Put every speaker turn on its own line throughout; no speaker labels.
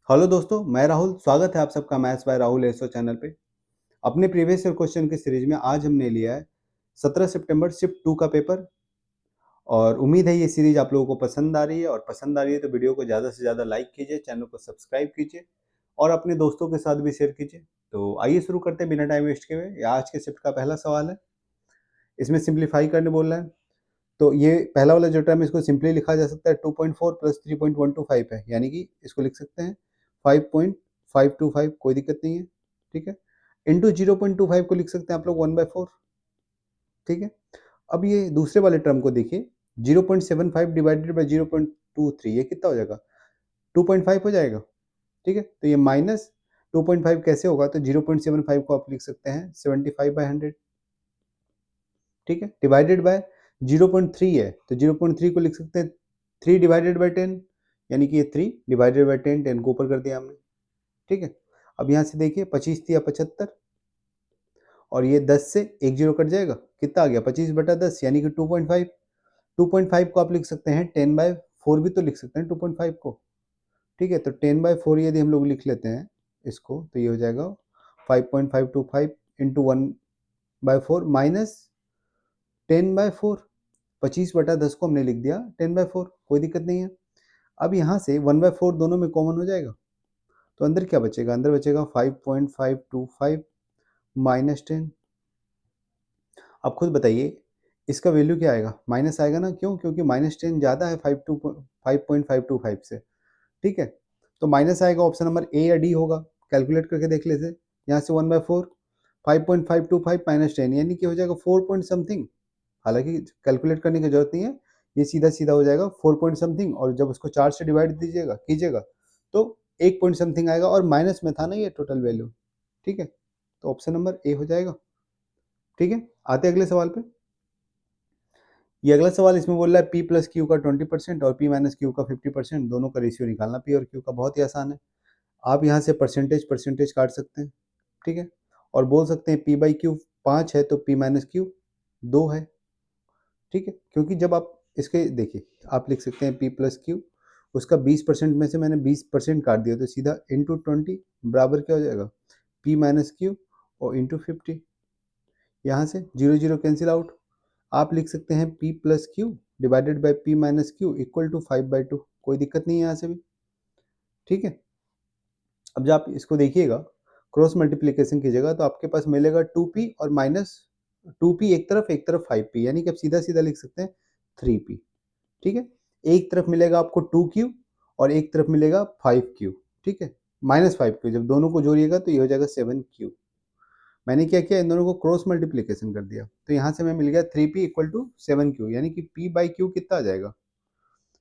Hello दोस्तों, मैं राहुल। स्वागत है आप सबका maths by Rahul SO channel पे। अपने प्रीवियस ईयर क्वेश्चन की सीरीज में आज हमने लिया है 17 सितंबर शिफ्ट 2 का पेपर। और उम्मीद है ये सीरीज आप लोगों को पसंद आ रही है, और पसंद आ रही है तो वीडियो को ज़्यादा से ज़्यादा लाइक कीजिए, चैनल को सब्सक्राइब कीजिए और अपने दोस्तों के साथ भी शेयर कीजिए। तो आइए शुरू करते हैं बिना टाइम वेस्ट किए हुए। ये आज के शिफ्ट का पहला सवाल है। इसमें सिंप्लीफाई करने बोल रहा है। तो ये पहला वाला जो टर्म है इसको सिंपली लिखा जा सकता है 2.4 प्लस 3.125 है, यानी कि इसको लिख सकते हैं 5.525। कोई दिक्कत नहीं है, ठीक है। इंटू 0.25 को लिख सकते हैं आप लोग 1/4, ठीक है। अब ये दूसरे वाले टर्म को देखिए, 0.75 डिवाइडेड बाई 0.23, ये कितना हो जाएगा? 2.5 हो जाएगा, ठीक है। तो ये माइनस 2.5 कैसे होगा? तो 0.75 को आप लिख सकते हैं 75/100, ठीक है। डिवाइडेड बाय 0.3 है, तो 0.3 को लिख सकते हैं 3 डिवाइडेड बाय 10, यानी कि ये 3 डिवाइडेड बाय 10, 10 को ऊपर कर दिया हमने, ठीक है। अब यहाँ से देखिए 25 या 75, और ये 10 से एक जीरो कट जाएगा, कितना आ गया? 25/10, यानी कि 2.5। 2.5 को आप लिख सकते हैं 10/4 भी तो लिख सकते हैं 2.5 को, ठीक है। तो 10/4 यदि हम लोग लिख लेते हैं इसको, तो ये हो जाएगा 5.525 इंटू 1/4 माइनस 10/4। 25/10 को हमने लिख दिया 10/4, कोई दिक्कत नहीं है। अब यहाँ से 1/4 दोनों में कॉमन हो जाएगा, तो अंदर क्या बचेगा? अंदर बचेगा 5.525 माइनस 10। अब खुद बताइए इसका वैल्यू क्या आएगा? माइनस आएगा ना, क्यों? क्योंकि माइनस 10 ज़्यादा है 5.525 से, ठीक है। तो माइनस आएगा, ऑप्शन नंबर ए या डी होगा। कैलकुलेट करके देख लेते, यहाँ से 1/4 5.525 माइनस 10, यानी कि हो जाएगा 4 पॉइंट समथिंग। हालांकि कैलकुलेट करने की जरूरत नहीं है, ये सीधा सीधा हो जाएगा 4 पॉइंट समथिंग, और जब उसको 4 से डिवाइड दीजिएगा कीजिएगा तो 1 पॉइंट समथिंग आएगा, और माइनस में था ना ये टोटल वैल्यू, ठीक है। तो ऑप्शन नंबर ए हो जाएगा, ठीक है। आते अगले सवाल पे। ये अगला सवाल इसमें बोल रहा है पी प्लस क्यू का 20% और पी माइनस क्यू का 50%, दोनों का रेशियो निकालना पी और क्यू का। बहुत ही आसान है, आप यहाँ से परसेंटेज परसेंटेज काट सकते हैं, ठीक है। और बोल सकते हैं पी बाई क्यू 5 है तो पी माइनस क्यू 2 है, ठीक है। क्योंकि जब आप इसके देखिए, आप लिख सकते हैं पी प्लस क्यू, उसका 20% में से मैंने 20% काट दिया, तो सीधा इंटू 20 बराबर क्या हो जाएगा? पी माइनस क्यू और इंटू 50। यहाँ से जीरो जीरो कैंसिल आउट, आप लिख सकते हैं P plus Q divided by P minus Q equal to 5/2। कोई दिक्कत नहीं है यहाँ से भी, ठीक है। अब जब आप इसको देखिएगा, क्रॉस मल्टीप्लीकेशन कीजिएगा, तो आपके पास मिलेगा 2p और माइनस 2p एक तरफ 5p, यानी कि आप सीधा सीधा लिख सकते हैं 3p, ठीक है। एक तरफ मिलेगा आपको 2q और एक तरफ मिलेगा 5q, ठीक है। -5q, जब दोनों को जोड़िएगा तो ये हो जाएगा 7q। मैंने क्या किया? इन दोनों को क्रॉस मल्टीप्लीकेशन कर दिया, तो यहाँ से मैं मिल गया 3p इक्वल टू 7q, यानी कि p बाई क्यू कितना आ जाएगा?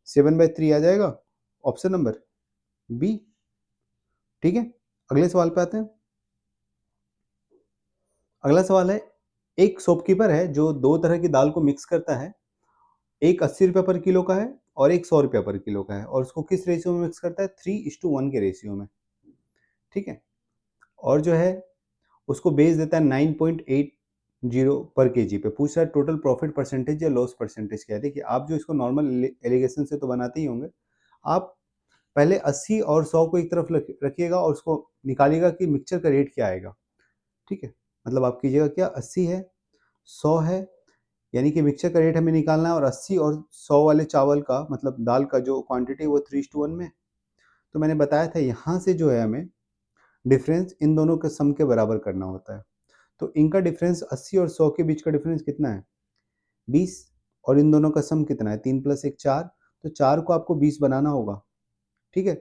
7/3 आ जाएगा, ऑप्शन नंबर बी, ठीक है। अगले सवाल पे आते हैं। अगला सवाल है, एक शॉपकीपर है जो दो तरह की दाल को मिक्स करता है। एक 80 रुपये पर किलो का है और एक 100 रुपये पर किलो का है, और उसको किस रेशियो में मिक्स करता है? 3:1 के रेशियो में, ठीक है। और जो है उसको बेच देता है 9.80 पर केजी पे। पूछ रहा है टोटल प्रॉफिट परसेंटेज या लॉस परसेंटेज क्या है। देखिए, आप जो इसको नॉर्मल एलिगेशन से तो बनाते ही होंगे, आप पहले 80 और 100 को एक तरफ रखिएगा और उसको निकालिएगा कि मिक्सचर का रेट क्या आएगा, ठीक है। मतलब आप कीजिएगा क्या, 80 है 100 है, यानी कि मिक्सचर का रेट हमें निकालना है, और 80 और 100 वाले चावल का मतलब दाल का जो क्वांटिटी वो 3:1 में। तो मैंने बताया था यहाँ से जो है हमें डिफरेंस इन दोनों के सम के बराबर करना होता है। तो इनका डिफरेंस 80 और 100 के बीच का डिफरेंस कितना है? 20। और इन दोनों का सम कितना है? 3 + 1 4। तो 4 को आपको 20 बनाना होगा, ठीक है।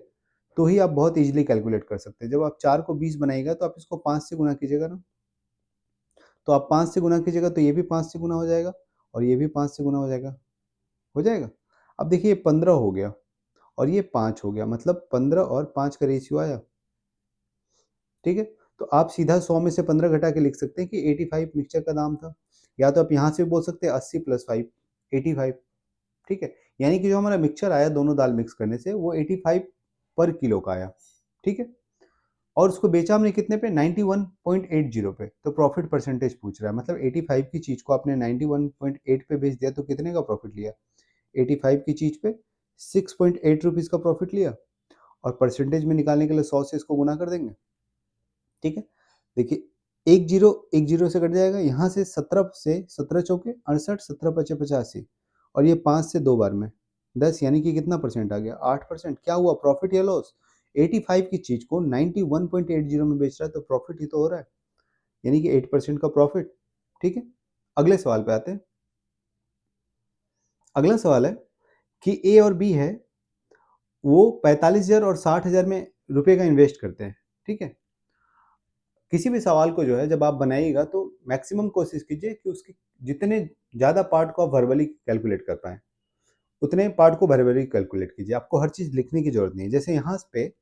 तो ही आप बहुत इजीली कैलकुलेट कर सकते हैं। जब आप 4 को 20 बनाइएगा तो आप इसको 5 से गुना कीजिएगा ना, तो आप 5 से गुना कीजिएगा तो ये भी 5 से गुना हो जाएगा और ये भी 5 से गुना हो जाएगा, हो जाएगा। अब देखिए ये 15 हो गया और ये 5 हो गया, मतलब 15 और 5 का रेशियो आया, ठीक है। तो आप सीधा 100 में से 15 घटा के लिख सकते हैं कि 85 मिक्सचर का दाम था। या तो आप यहाँ से बोल सकते हैं 80 + 5 85, ठीक है। यानी कि जो हमारा मिक्सचर आया दोनों दाल मिक्स करने से वो 85 पर किलो का आया, ठीक है। और उसको बेचा हमने कितने पे? 91.80 पे। तो प्रॉफिट परसेंटेज पूछ रहा है, मतलब 85 की चीज को आपने 91.8 पे बेच दिया तो कितने का प्रॉफिट लिया? 85 की चीज पे 6.8 रुपीज का प्रॉफिट लिया। और परसेंटेज में निकालने के लिए 100 से इसको गुना कर देंगे। ठीक है, देखिए एक जीरो से कट जाएगा, यहाँ से 17 से 17 चौके 68, 17 पचे 85 और ये 5 से 2 बार में 10, यानी कि कितना परसेंट आ गया 8%। क्या हुआ, प्रॉफिट या लॉस? 85 की चीज को 91.80 में बेच रहा है तो प्रॉफिट ही तो हो रहा है, यानी कि 8% का प्रॉफिट। ठीक है, अगले सवाल पे आते हैं। अगला सवाल है कि ए और बी है, वो 45,000 और 60,000 में रुपए का इन्वेस्ट करते हैं। ठीक है, किसी भी सवाल को जो है जब आप बनाइएगा तो मैक्सिमम कोशिश कीजिए कि उसके जितने ज़्यादा पार्ट को आप वर्बली कैलकुलेट कर पाएँ, उतने पार्ट को वर्बली कैलकुलेट कीजिए। आपको हर चीज़ लिखने की ज़रूरत नहीं है। जैसे यहाँ पे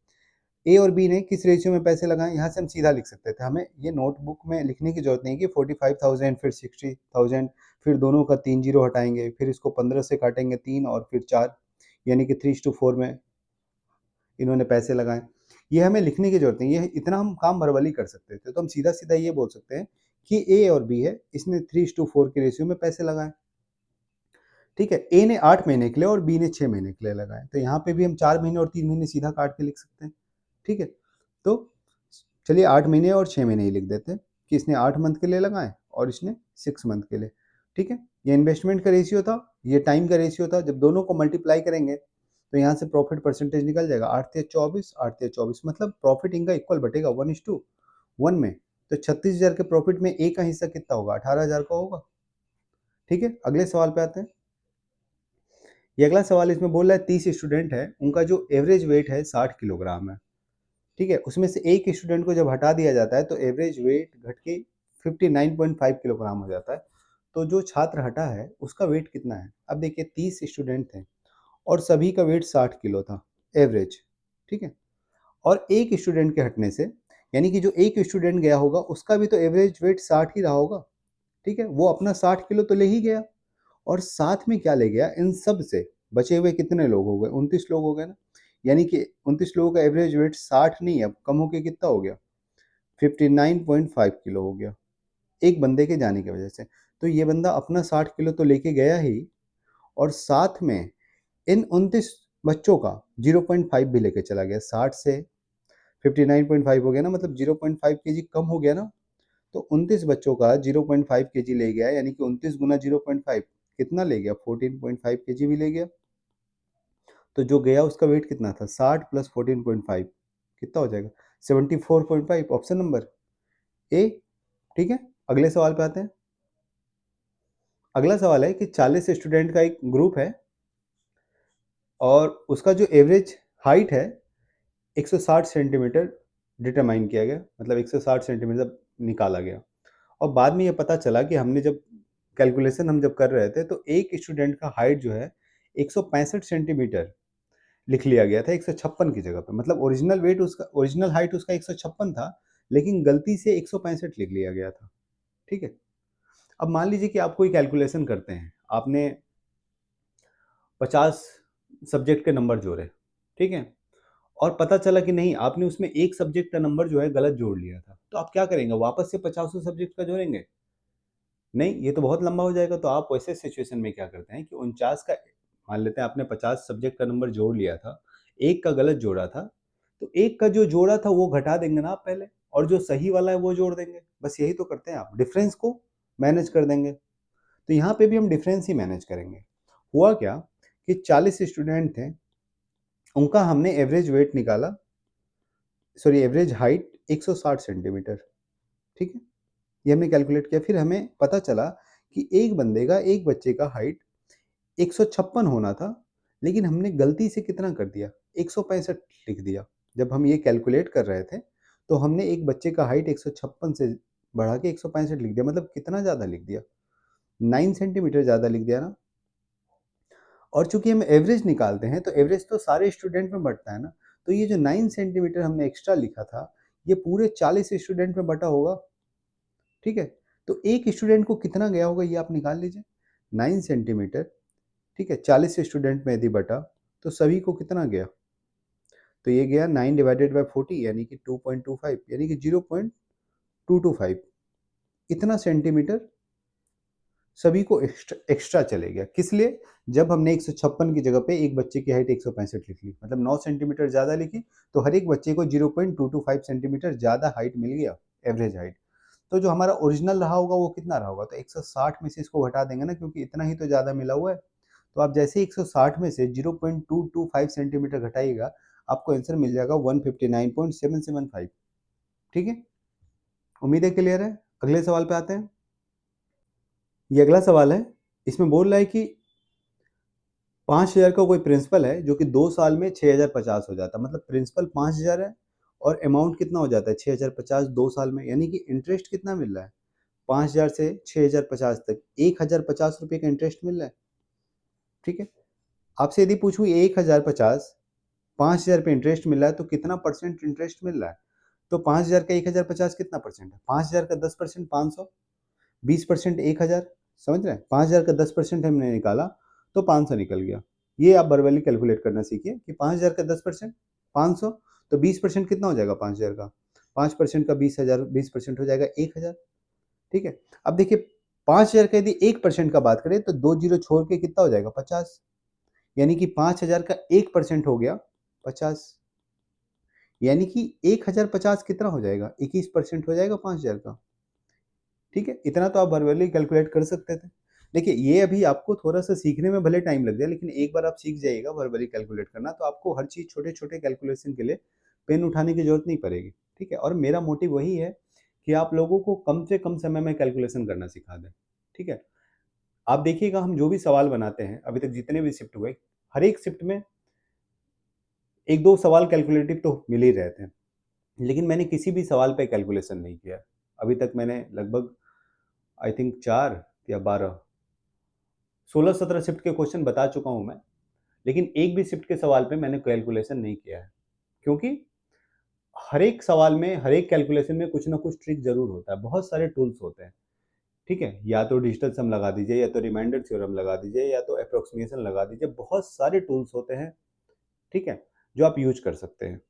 ए और बी ने किस रेशियो में पैसे लगाए, यहाँ से हम सीधा लिख सकते थे। हमें ये नोटबुक में लिखने की ज़रूरत नहीं है कि 45,000 फिर 60,000, फिर दोनों का 3 ज़ीरो हटाएँगे, फिर इसको 15 से काटेंगे 3 और फिर 4, यानी कि 3:4 में इन्होंने पैसे लगाए। ये हमें लिखने की ज़रूरत नहीं है, इतना हम काम वर्बली कर सकते थे। तो हम सीधा-सीधा ये बोल सकते हैं कि ए और बी है, इसने 3:4 के रेशियो में पैसे लगाए। ठीक है, ए ने 8 महीने के लिए और बी ने 6 महीने के लिए लगाए। तो यहाँ पे भी हम 4 महीने और 3 महीने सीधा काट के लिख सकते हैं। ठीक है, तो चलिए 8 महीने और 6 महीने ही लिख देते हैं कि इसने 8 मंथ के लिए लगाए और इसने 6 मंथ के लिए। ठीक है, ये इन्वेस्टमेंट का रेशियो था, ये टाइम का रेशियो था। जब दोनों को मल्टीप्लाई करेंगे तो यहाँ से प्रॉफिट परसेंटेज निकल जाएगा। 8 तिया 24, 8 तिया 24, मतलब प्रॉफिट इनका इक्वल बटेगा 1:1 में। तो 36,000 के प्रॉफिट में ए का हिस्सा कितना होगा, 18,000 का होगा। ठीक है, अगले सवाल पे आते हैं। ये अगला सवाल इसमें बोल रहा है 30 स्टूडेंट है, उनका जो एवरेज वेट है 60 किलोग्राम है। ठीक है, उसमें से एक स्टूडेंट को जब हटा दिया जाता है तो एवरेज वेट घट के 59.5 किलोग्राम हो जाता है। तो जो छात्र हटा है उसका वेट कितना है? अब देखिए 30 स्टूडेंट थे और सभी का वेट 60 किलो था एवरेज। ठीक है, और एक स्टूडेंट के हटने से, यानी कि जो एक स्टूडेंट गया होगा उसका भी तो एवरेज वेट 60 ही रहा होगा। ठीक है, वो अपना 60 किलो तो ले ही गया और साथ में क्या ले गया, इन सब से बचे हुए कितने लोग हो गए, 29 लोग हो गए ना। यानी कि 29 लोगों का एवरेज वेट 60 नहीं है, अब कम होके कितना हो गया, 59.5 किलो हो गया एक बंदे के जाने की वजह से। तो ये बंदा अपना 60 किलो तो लेके गया ही, और साथ में इन 29 बच्चों का 0.5 भी लेके चला गया। 60 से 59.5 हो गया ना, मतलब 0.5 केजी कम हो गया ना। तो 29 बच्चों का 0.5 केजी ले गया, यानी कि 29 गुना 0.5 कितना ले गया, 14.5 केजी भी ले गया। तो जो गया उसका वेट कितना था, 60 प्लस 14.5 कितना हो जाएगा, 74.5, ऑप्शन नंबर ए। ठीक है, अगले सवाल पे आते हैं। अगला सवाल है कि 40 स्टूडेंट का एक ग्रुप है और उसका जो एवरेज हाइट है 160 सेंटीमीटर डिटरमाइन किया गया, मतलब 160 सेंटीमीटर निकाला गया। और बाद में ये पता चला कि हमने जब कैलकुलेशन हम जब कर रहे थे तो एक स्टूडेंट का हाइट जो है 165 सेंटीमीटर लिख लिया गया था 156 की जगह पे। मतलब ओरिजिनल वेट उसका, ओरिजिनल हाइट उसका 156 था, लेकिन गलती से 165 लिख लिया गया था। ठीक है, अब मान लीजिए कि आप कोई कैलकुलेशन करते हैं, आपने 50 सब्जेक्ट के नंबर जोड़े। ठीक है, और पता चला कि नहीं, आपने उसमें एक सब्जेक्ट का नंबर जो है गलत जोड़ लिया था, तो आप क्या करेंगे, वापस से 50 सब्जेक्ट का जोड़ेंगे? नहीं, ये तो बहुत लंबा हो जाएगा। तो आप वैसे सिचुएशन में क्या करते हैं कि 49 का, मान लेते हैं आपने 50 सब्जेक्ट का नंबर जोड़ लिया था, एक का गलत जोड़ा था, तो एक का जो जोड़ा था वो घटा देंगे ना आप पहले, और जो सही वाला है वो जोड़ देंगे। बस यही तो करते हैं आप, डिफरेंस को मैनेज कर देंगे। तो यहाँ पे भी हम डिफरेंस ही मैनेज करेंगे। हुआ क्या कि 40 स्टूडेंट थे, उनका हमने एवरेज वेट निकाला, सॉरी एवरेज हाइट 160 सेंटीमीटर। ठीक है, ये हमने कैलकुलेट किया। फिर हमें पता चला कि एक बंदे का, एक बच्चे का हाइट 156 होना था, लेकिन हमने गलती से कितना कर दिया, 165 लिख दिया। जब हम ये कैलकुलेट कर रहे थे तो हमने एक बच्चे का हाइट 156 से बढ़ा के 165 लिख दिया। मतलब कितना ज़्यादा लिख दिया, 9 सेंटीमीटर ज़्यादा लिख दिया ना। और चूंकि हम एवरेज निकालते हैं तो एवरेज तो सारे स्टूडेंट में बढ़ता है ना, तो ये जो 9 सेंटीमीटर हमने एक्स्ट्रा लिखा था ये पूरे 40 स्टूडेंट में बटा होगा। ठीक है, तो एक स्टूडेंट को कितना गया होगा ये आप निकाल लीजिए, 9 सेंटीमीटर। ठीक है, 40 स्टूडेंट में यदि बटा तो सभी को कितना गया, तो ये गया 9 डिवाइडेड बाय 40, यानी कि 2.25, यानी कि 0.225 इतना सेंटीमीटर सभी को एक्स्ट्रा चलेगा। किस लिए? जब हमने 156 की जगह पे एक बच्चे की हाइट 165 लिख ली, मतलब 9 सेंटीमीटर ज़्यादा लिखी, तो हर एक बच्चे को 0.225 सेंटीमीटर ज़्यादा हाइट मिल गया, एवरेज हाइट। तो जो हमारा ओरिजिनल रहा होगा वो कितना रहा होगा? तो 160 में से इसको घटा देंगे ना, क्योंकि इतना ही तो ज़्यादा मिला हुआ है। तो आप जैसे 160 में से 0.225 सेंटीमीटर घटाइएगा, आपको आंसर मिल जाएगा 159.775। ठीक है? उम्मीद है क्लियर है। अगले सवाल पे आते हैं। ये अगला सवाल है, इसमें बोल रहा है कि 5000 का कोई प्रिंसिपल है जो कि 2 साल में 6050 हो जाता है। मतलब प्रिंसिपल 5000 है और अमाउंट कितना हो जाता है 6050 2 साल में, यानी कि इंटरेस्ट कितना मिल रहा है 5000 से 6050 तक 1050 रुपये का इंटरेस्ट मिल रहा है। ठीक है, आपसे यदि पूछूं 1050 5000 पे इंटरेस्ट मिल रहा है तो कितना परसेंट इंटरेस्ट मिल रहा है? तो 5000 का 1050 कितना परसेंट है? 5000 का 10% 500, 20% 1000। समझ रहे हैं? 5000 का 10% हमने निकाला तो 500 निकल गया। ये आप वर्बली कैलकुलेट करना सीखिए कि 5000 का 10% 500, तो 20% कितना हो जाएगा 5000 का? 5% का 20000, 20% हो जाएगा 1000। ठीक है, अब देखिए 5000 का यदि 1% का बात करें तो 2 जीरो छोड़ के कितना हो जाएगा 50, यानी कि 5000 का 1% हो गया 50, यानी कि 1050 कितना हो जाएगा 21% हो जाएगा 5000 का। ठीक है, इतना तो आप वर्बली कैलकुलेट कर सकते थे। देखिए ये अभी आपको थोड़ा सा सीखने में भले टाइम लग जाए, लेकिन एक बार आप सीख जाइएगा वर्बली कैलकुलेट करना, तो आपको हर चीज़ छोटे छोटे कैलकुलेशन के लिए पेन उठाने की जरूरत नहीं पड़ेगी। ठीक है, और मेरा मोटिव वही है कि आप लोगों को कम से कम समय में कैलकुलेशन करना सिखा दें। ठीक है, आप देखिएगा हम जो भी सवाल बनाते हैं अभी तक जितने भी शिफ्ट हुए, हर एक शिफ्ट में एक दो सवाल कैलकुलेटिव तो मिल ही रहे थे, लेकिन मैंने किसी भी सवाल पे कैलकुलेशन नहीं किया। अभी तक मैंने लगभग आई थिंक 4 या 12 16-17 शिफ्ट के क्वेश्चन बता चुका हूं मैं, लेकिन एक भी शिफ्ट के सवाल पे मैंने कैलकुलेशन नहीं किया है, क्योंकि हर एक सवाल में हर एक कैलकुलेशन में कुछ ना कुछ ट्रिक जरूर होता है, बहुत सारे टूल्स होते हैं। ठीक है, या तो डिजिटल सम लगा दीजिए, या तो रिमाइंडर थ्योरम लगा दीजिए, या तो अप्रोक्सीमेशन लगा दीजिए, बहुत सारे टूल्स होते हैं। ठीक है, जो आप यूज कर सकते हैं।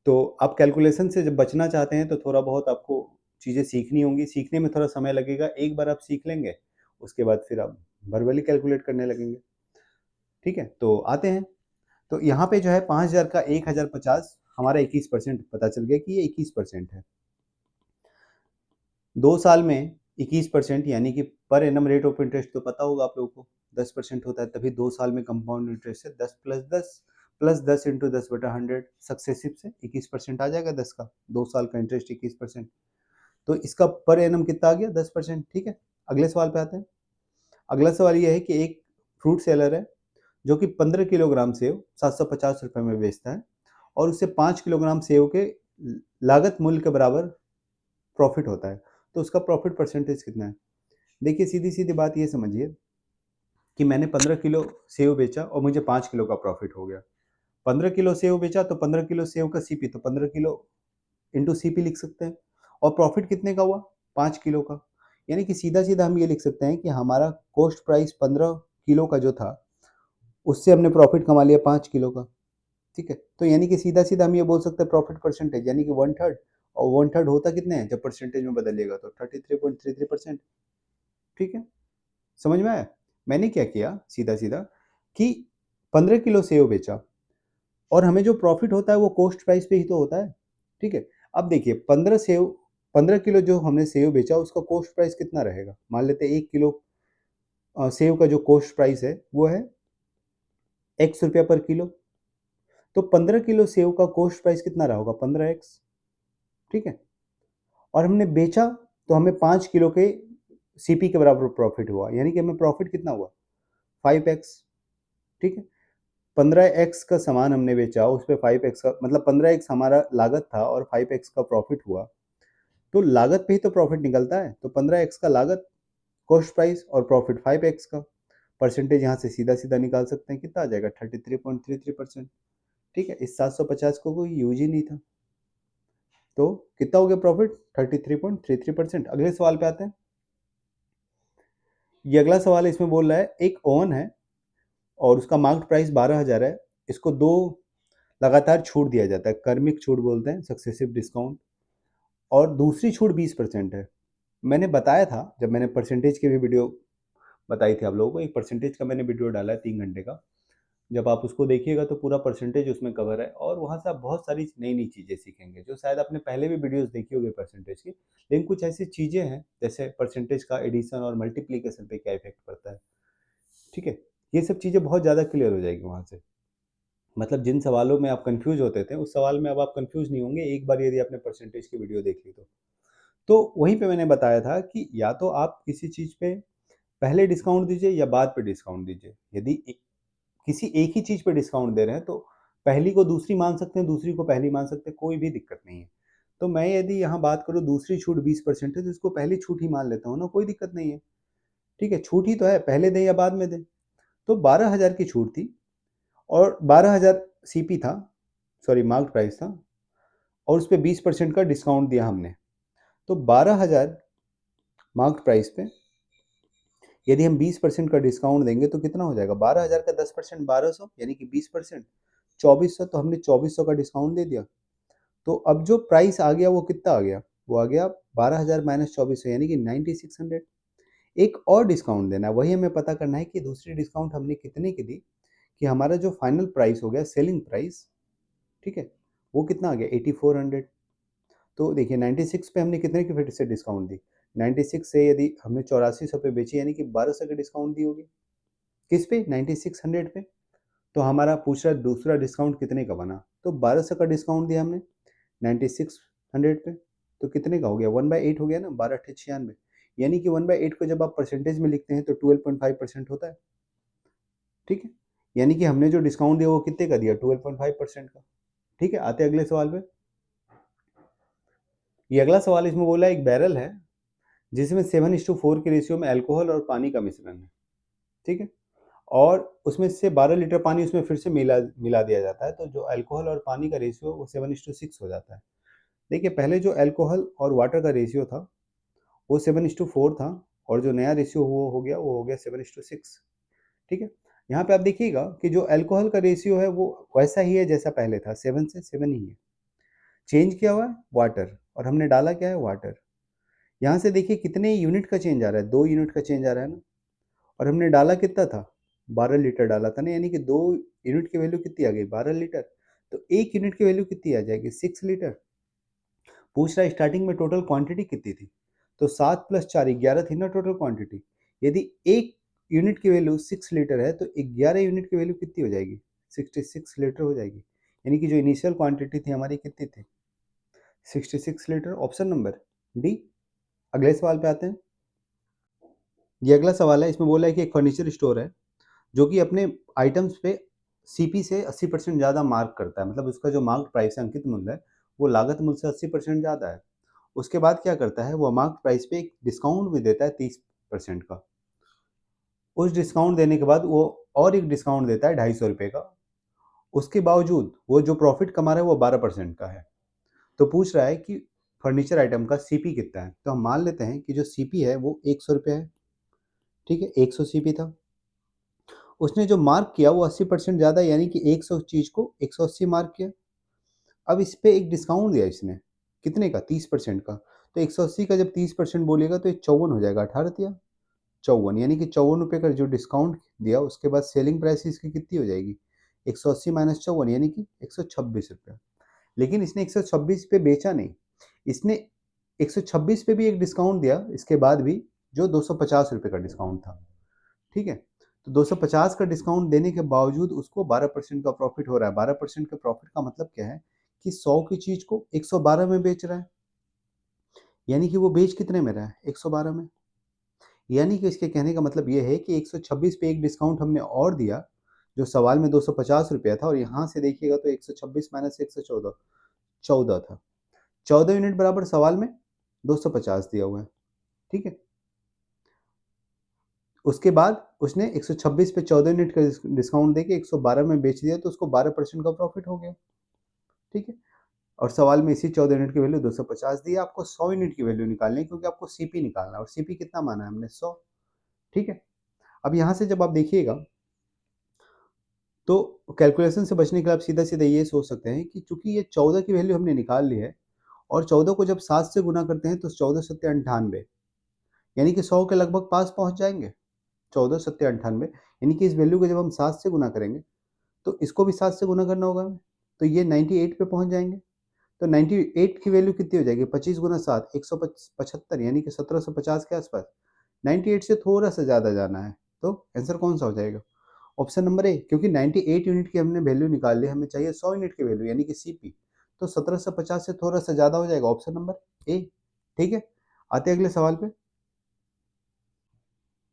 तो आप कैलकुलेशन से जब बचना चाहते हैं तो थोड़ा बहुत आपको चीज़ें सीखनी होंगी, सीखने में थोड़ा समय लगेगा। एक बार आप सीख लेंगे, उसके बाद फिर आप वर्बली कैलकुलेट करने लगेंगे। ठीक है, तो आते हैं। तो यहाँ पे जो है 5000 का 1050 हमारा 21% पता चल गया कि ये 21% है। 2 साल में 21%, यानी कि per annum rate of interest तो पता होगा आप लोगों को 10% होता है, तभी 2 साल में कंपाउंड इंटरेस्ट है 10 प्लस 10 इंटू 10/100 सक्सेसिव से 21% आ जाएगा 10 का, 2 साल का इंटरेस्ट 21%। तो इसका पर एनम कितना आ गया 10%। ठीक है, अगले सवाल पे आते हैं। अगला सवाल ये है कि एक फ्रूट सेलर है जो कि 15 किलोग्राम सेव 750 रुपए में बेचता है और उससे 5 किलोग्राम सेव के लागत मूल्य के बराबर प्रॉफिट होता है, तो उसका प्रॉफिट परसेंटेज कितना है? देखिए सीधी सीधी बात ये समझिए कि मैंने 15 किलो सेव बेचा और मुझे 5 किलो का प्रॉफिट हो गया। 15 किलो सेव बेचा तो 15 किलो सेव का सीपी, तो 15 किलो इंटू सीपी लिख सकते हैं। और प्रॉफिट कितने का हुआ 5 किलो का, यानी कि सीधा सीधा हम ये लिख सकते हैं कि हमारा कॉस्ट प्राइस 15 किलो का जो था उससे हमने प्रॉफिट कमा लिया 5 किलो का। ठीक है, तो यानी कि सीधा सीधा हम ये बोल सकते हैं प्रॉफिट परसेंटेज यानी कि 1/3, और 1/3 होता कितने हैं जब परसेंटेज में बदलिएगा तो 33.33%। ठीक है, समझ में आया? मैंने क्या किया सीधा सीधा कि 15 किलो सेव बेचा और हमें जो प्रॉफिट होता है वो कॉस्ट प्राइस पे ही तो होता है। ठीक है, अब देखिए 15 किलो जो हमने सेव बेचा उसका कॉस्ट प्राइस कितना रहेगा? मान लेते हैं 1 किलो सेव का जो कॉस्ट प्राइस है वो है x रुपया पर किलो, तो 15 किलो सेव का कॉस्ट प्राइस कितना रहा होगा 15x। ठीक है, और हमने बेचा तो हमें 5 किलो के सीपी के बराबर प्रॉफिट हुआ, यानी कि हमें प्रॉफिट कितना हुआ 5x। ठीक है, 15x का सामान हमने बेचा उस पे 5x का मतलब 15x हमारा लागत था और 5x का प्रॉफिट हुआ, तो लागत पे ही तो प्रॉफिट निकलता है, तो 15x का लागत कॉस्ट प्राइस और प्रॉफिट 5x का परसेंटेज यहाँ से सीधा सीधा निकाल सकते हैं, कितना आ जाएगा 33.33%। ठीक है, इस 750 को कोई यूज ही नहीं था, तो कितना हो गया प्रॉफिट 33.33%। अगले सवाल पे आते हैं। ये अगला सवाल है, इसमें बोल रहा है एक ओवन है और उसका मार्केट प्राइस 12,000 है, इसको दो लगातार छूट दिया जाता है, कर्मिक छूट बोलते हैं सक्सेसिव डिस्काउंट, और दूसरी छूट 20% है। मैंने बताया था, जब मैंने परसेंटेज की भी वीडियो बताई थी आप लोगों को, एक परसेंटेज का मैंने वीडियो डाला है 3 घंटे का। जब आप उसको देखिएगा तो पूरा परसेंटेज उसमें कवर है और वहाँ से आप बहुत सारी नई-नई चीज़ें सीखेंगे, जो शायद आपने पहले भी वीडियोज़ देखी होगी परसेंटेज की। लेकिन कुछ ऐसी चीज़ें हैं, जैसे परसेंटेज का एडिशन और मल्टीप्लिकेशन पे क्या इफ़ेक्ट पड़ता है, ठीक है? ये सब चीज़ें बहुत ज़्यादा क्लियर हो जाएगी वहाँ से। मतलब जिन सवालों में आप कन्फ्यूज़ होते थे, उस सवाल में अब आप कन्फ्यूज़ नहीं होंगे, एक बार यदि आपने परसेंटेज की वीडियो देख ली तो। तो वहीं पे मैंने बताया था कि या तो आप किसी चीज़ पे पहले डिस्काउंट दीजिए या बाद पे डिस्काउंट दीजिए। यदि किसी एक ही चीज़ पे डिस्काउंट दे रहे हैं तो पहली को दूसरी मान सकते हैं, दूसरी को पहली मान सकते हैं, कोई भी दिक्कत नहीं है। तो मैं यदि यहाँ बात करूँ दूसरी छूट 20% है तो इसको पहली छूट ही मान लेता हूँ ना, कोई दिक्कत नहीं है। ठीक है, छूट ही तो है, पहले दें या बाद में दें। तो 12,000 की छूट थी और 12,000 सीपी था, सॉरी मार्क प्राइस था और उस पे 20% का डिस्काउंट दिया हमने। तो 12,000 मार्क प्राइस पे यदि हम 20% का डिस्काउंट देंगे तो कितना हो जाएगा? 12,000 का 10% 1200 यानी कि 20% 2400, तो हमने 2400 का डिस्काउंट दे दिया। तो अब जो प्राइस आ गया वो कितना आ गया? वो आ गया 12,000 माइनस 2400 यानी कि 9600। एक और डिस्काउंट देना है, वही हमें पता करना है कि दूसरी डिस्काउंट हमने कितने की दी कि हमारा जो फाइनल प्राइस हो गया सेलिंग प्राइस, ठीक है, वो कितना आ गया 8400। तो देखिए 96 पे हमने कितने की फिर से डिस्काउंट दी? 96 से यदि हमने 8400 पे बेची यानी कि 1200 की डिस्काउंट दी होगी। किस पे? 9600 पे। तो हमारा पूछ रहा है दूसरा डिस्काउंट कितने का बना? तो 1200 का डिस्काउंट दिया हमने 9600 पे। तो कितने का हो गया? 1/8 हो गया ना, 12 अट्ठे 96। यानी कि 1/8 को जब आप परसेंटेज में लिखते हैं तो 12.5% होता है। ठीक है, यानी कि हमने जो डिस्काउंट दिया वो कितने का दिया? 12.5% का। ठीक है, आते अगले सवाल पे। ये अगला सवाल इसमें बोला एक बैरल है जिसमें 7:4 के रेशियो में अल्कोहल और पानी का मिश्रण है। ठीक है, और उसमें से 12 लीटर पानी उसमें फिर से मिला मिला दिया जाता है, तो जो अल्कोहल और पानी का रेशियो वो 7:6 हो जाता है। देखिए पहले जो अल्कोहल और वाटर का रेशियो था वो 7:4 था और जो नया रेशियो वो हो गया 7:6। ठीक है, यहाँ पे आप देखिएगा कि जो अल्कोहल का रेशियो है वो वैसा ही है जैसा पहले था, 7 से 7 ही है। चेंज किया हुआ है वाटर, और हमने डाला क्या है? वाटर। यहाँ से देखिए कितने यूनिट का चेंज आ रहा है? 2 यूनिट का चेंज आ रहा है ना। और हमने डाला कितना था? 12 लीटर डाला था ना, यानी कि 2 यूनिट की वैल्यू कितनी आ गई? 12 लीटर। तो 1 यूनिट की वैल्यू कितनी आ जाएगी? 6 लीटर। पूछ रहा है स्टार्टिंग में टोटल क्वांटिटी कितनी थी? तो 7 प्लस 4 11 थी ना टोटल क्वांटिटी। यदि 1 यूनिट की वैल्यू 6 लीटर है तो 11 यूनिट की वैल्यू कितनी हो जाएगी? 66 लीटर हो जाएगी। यानी कि जो इनिशियल क्वांटिटी थी हमारी कितनी थी? 66 लीटर। Option number D. अगले सवाल पे आते हैं। ये अगला सवाल है, इसमें बोला है कि एक फर्नीचर स्टोर है जो कि अपने आइटम्स पे सीपी से 80% ज़्यादा मार्क करता है, मतलब उसका जो मार्क प्राइस है, अंकित मूल्य है, वो लागत मूल्य से 80% ज़्यादा है। उसके बाद क्या करता है, वो मार्क प्राइस पे एक डिस्काउंट भी देता है 30% का। उस डिस्काउंट देने के बाद वो और एक डिस्काउंट देता है ₹250 का। उसके बावजूद वो जो प्रॉफिट कमा रहा है वो 12% का है। तो पूछ रहा है कि फर्नीचर आइटम का सीपी कितना है? तो हम मान लेते हैं कि जो सीपी है वो ₹100 है। ठीक है, 100 सीपी था। उसने जो मार्क किया वो 80% ज़्यादा, यानी कि 100 चीज़ को 180 मार्क किया। अब इस पे एक डिस्काउंट दिया इसने, कितने का? 30% का। तो 180 का जब 30% बोलेगा तो ये 54 हो जाएगा, 18 दिया 54, यानी कि ₹54 का जो डिस्काउंट दिया उसके बाद सेलिंग प्राइस इसकी कितनी हो जाएगी? 180 माइनस 54 यानी कि ₹126। लेकिन इसने 126 पे बेचा नहीं, इसने 126 पे भी एक डिस्काउंट दिया इसके बाद भी, जो ₹250 का डिस्काउंट था। ठीक है, तो 250 का डिस्काउंट देने के बावजूद उसको 12% का प्रॉफिट हो रहा है। 12% के प्रॉफिट का मतलब क्या है कि 100 की चीज को 112 में बेच रहा है, यानी कि वो बेच कितने में रहा है? 112 में। यानी कि इसके कहने का मतलब ये है कि 126 पे एक डिस्काउंट हमने और दिया, जो सवाल में 250 रुपया था, और यहाँ से देखिएगा तो 126 माइनस 114 14 था। 14 यूनिट बराबर सवाल में 250 दिया हुआ है। ठीक है, उसके बाद उसने 126 पे 14 यूनिट का डिस्काउंट देके 112 में बेच दिया, तो उसको 12% का प्रॉफिट हो गया। ठीक है, और सवाल में इसी 14 यूनिट की वैल्यू 250 दी है। आपको 100 यूनिट की वैल्यू निकालनी है क्योंकि आपको सीपी निकालना है, और सीपी कितना माना है हमने? 100। ठीक है, अब यहाँ से जब आप देखिएगा तो कैलकुलेशन से बचने के लिए आप सीधा सीधा ये सोच सकते हैं कि चूंकि ये 14 की वैल्यू हमने निकाल ली है और 14 को जब 7 से गुना करते हैं तो 14 सत्ते 98, यानी कि 100 के लगभग पास पहुंच जाएंगे। 14 सत्ते 98, यानी कि इस वैल्यू को जब हम 7 से गुना करेंगे तो इसको भी 7 से गुना करना होगा हमें, तो ये 98 पे पहुंच जाएंगे। तो 98 की वैल्यू कितनी हो जाएगी? 25 गुना 7 175, यानी कि 1750 के आसपास। 98 से थोड़ा सा ज़्यादा जाना है, तो आंसर कौन सा हो जाएगा? ऑप्शन नंबर ए, क्योंकि 98 यूनिट की हमने वैल्यू निकाल ली, हमें चाहिए 100 यूनिट की वैल्यू यानी कि सीपी, तो 1750 से थोड़ा सा ज़्यादा हो जाएगा, ऑप्शन नंबर ए। ठीक है, आते हैं अगले सवाल पे।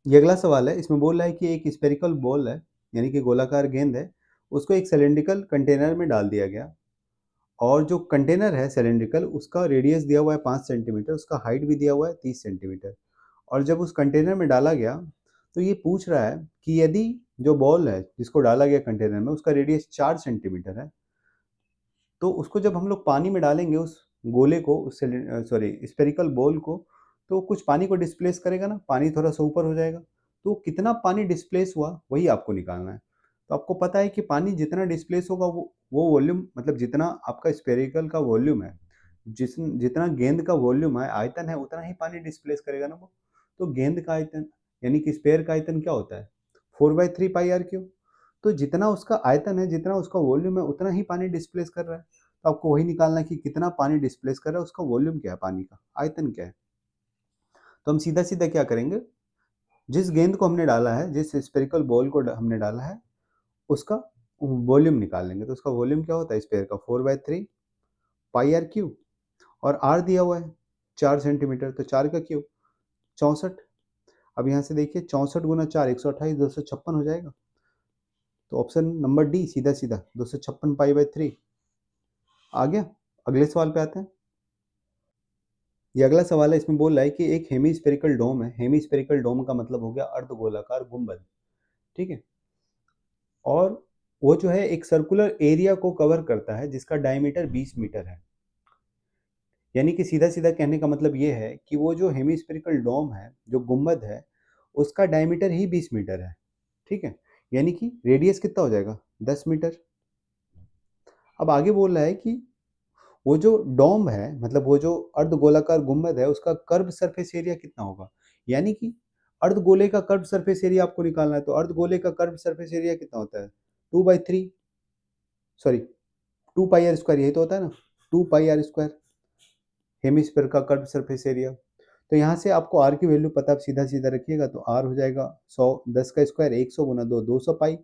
ये अगला सवाल है, इसमें बोल रहा है कि एक स्पेरिकल बॉल है, यानी कि गोलाकार गेंद है, उसको एक सिलेंड्रिकल कंटेनर में डाल दिया गया, और जो कंटेनर है सिलेंड्रिकल, उसका रेडियस दिया हुआ है 5 सेंटीमीटर, उसका हाइट भी दिया हुआ है 30 सेंटीमीटर। और जब उस कंटेनर में डाला गया तो ये पूछ रहा है कि यदि जो बॉल है जिसको डाला गया कंटेनर में, उसका रेडियस 4 सेंटीमीटर है, तो उसको जब हम लोग पानी में डालेंगे उस गोले को, उस सॉरी स्पेरिकल बॉल को, तो कुछ पानी को डिस्प्लेस करेगा ना, पानी थोड़ा सा ऊपर हो जाएगा, तो कितना पानी डिस्प्लेस हुआ वही आपको निकालना है। तो आपको पता है कि पानी जितना डिस्प्लेस होगा वो वॉल्यूम, मतलब जितना आपका स्पेरिकल का वॉल्यूम है, जितना गेंद का वॉल्यूम है, आयतन है, उतना ही पानी डिस्प्लेस करेगा ना वो। तो गेंद का आयतन यानी कि स्पेयर का आयतन क्या होता है? 4/3 पाई आर क्यूब। तो जितना उसका आयतन है, जितना उसका वॉल्यूम है, उतना ही पानी डिस्प्लेस कर रहा है। तो आपको वही निकालना है कि कितना पानी डिस्प्लेस कर रहा है, उसका वॉल्यूम क्या है, पानी का आयतन क्या है। तो हम सीधा सीधा क्या करेंगे, जिस गेंद को हमने डाला है, जिस स्पेरिकल बॉल को हमने डाला है, उसका वॉल्यूम निकाल लेंगे। तो उसका वॉल्यूम क्या होता है स्पेयर का? 4/3 पाई आर क्यूब, और आर दिया हुआ है 4 सेंटीमीटर, तो 4 का क्यूब 64। अब यहाँ से देखिए 64 गुना 4 128, 256 हो जाएगा। तो ऑप्शन नंबर डी सीधा सीधा 256 पाई/3 आ गया। अगले सवाल पे आते हैं। ये अगला सवाल है, इसमें बोल रहा है कि एक हेमी डोम है। हेमी डोम का मतलब हो गया अर्धगोलाकार गुंबद। ठीक है, और वो जो है एक सर्कुलर एरिया को कवर करता है जिसका डायमीटर 20 मीटर है। यानी कि सीधा सीधा कहने का मतलब ये है कि वो जो हेमी डोम है, जो गुंबद है, उसका डायमीटर ही 20 मीटर है। ठीक है, यानी कि रेडियस कितना हो जाएगा? 10 मीटर। अब आगे बोल रहा है कि वो जो डोम है, मतलब वो जो अर्धगोलाकार गुंबद है, उसका कर्व सरफेस एरिया कितना होगा? यानी कि अर्धगोले का कर्व सरफेस एरिया आपको निकालना है। तो अर्धगोले का कर्व सरफेस एरिया कितना होता है? 2/3, सॉरी 2 पाई आर स्क्वायर, यही तो होता है ना, 2 पाई आर स्क्वायर हेमिस्फीयर का कर्व सरफेस एरिया। तो यहाँ से आपको आर की वैल्यू पता, आप सीधा सीधा रखिएगा, तो आर हो जाएगा 100, 10 का स्क्वायर 100 गुना 2 200 पाई,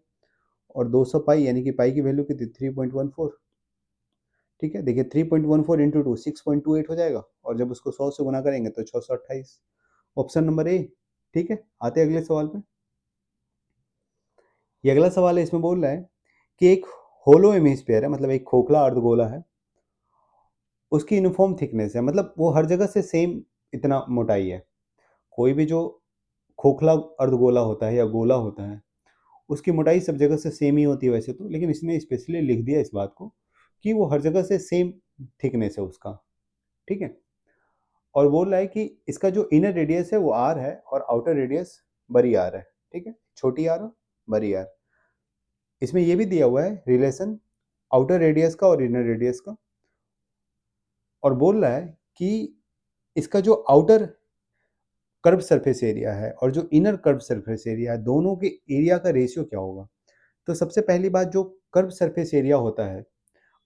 और 200 पाई यानी कि पाई की वैल्यू कितनी? 3.14। ठीक है, देखिए 3.14 इंटू 2 6.28 हो जाएगा, और जब उसको 100 से गुना करेंगे तो 628, ऑप्शन नंबर ए। ठीक है, आते हैं अगले सवाल पे। ये अगला सवाल है, इसमें बोल रहा है कि एक होलो हेमिस्फीयर है, मतलब एक खोखला अर्धगोला है, उसकी यूनिफॉर्म थिकनेस है, मतलब वो हर जगह से सेम इतना मोटाई है। कोई भी जो खोखला अर्धगोला होता है या गोला होता है, उसकी मोटाई सब जगह से सेम ही होती है वैसे तो, लेकिन इसने स्पेशली लिख दिया इस बात को कि वो हर जगह से सेम थिकनेस है उसका। ठीक है, और बोल रहा है कि इसका जो इनर रेडियस है वो आर है, और आउटर रेडियस बड़ी आर है। ठीक है, छोटी आर और बड़ी आर। इसमें ये भी दिया हुआ है रिलेशन आउटर रेडियस का और इनर रेडियस का, और बोल रहा है कि इसका जो आउटर कर्व सरफेस एरिया है और जो इनर कर्व सरफेस एरिया है, दोनों के एरिया का रेशियो क्या होगा। तो सबसे पहली बात, जो कर्व सरफेस एरिया होता है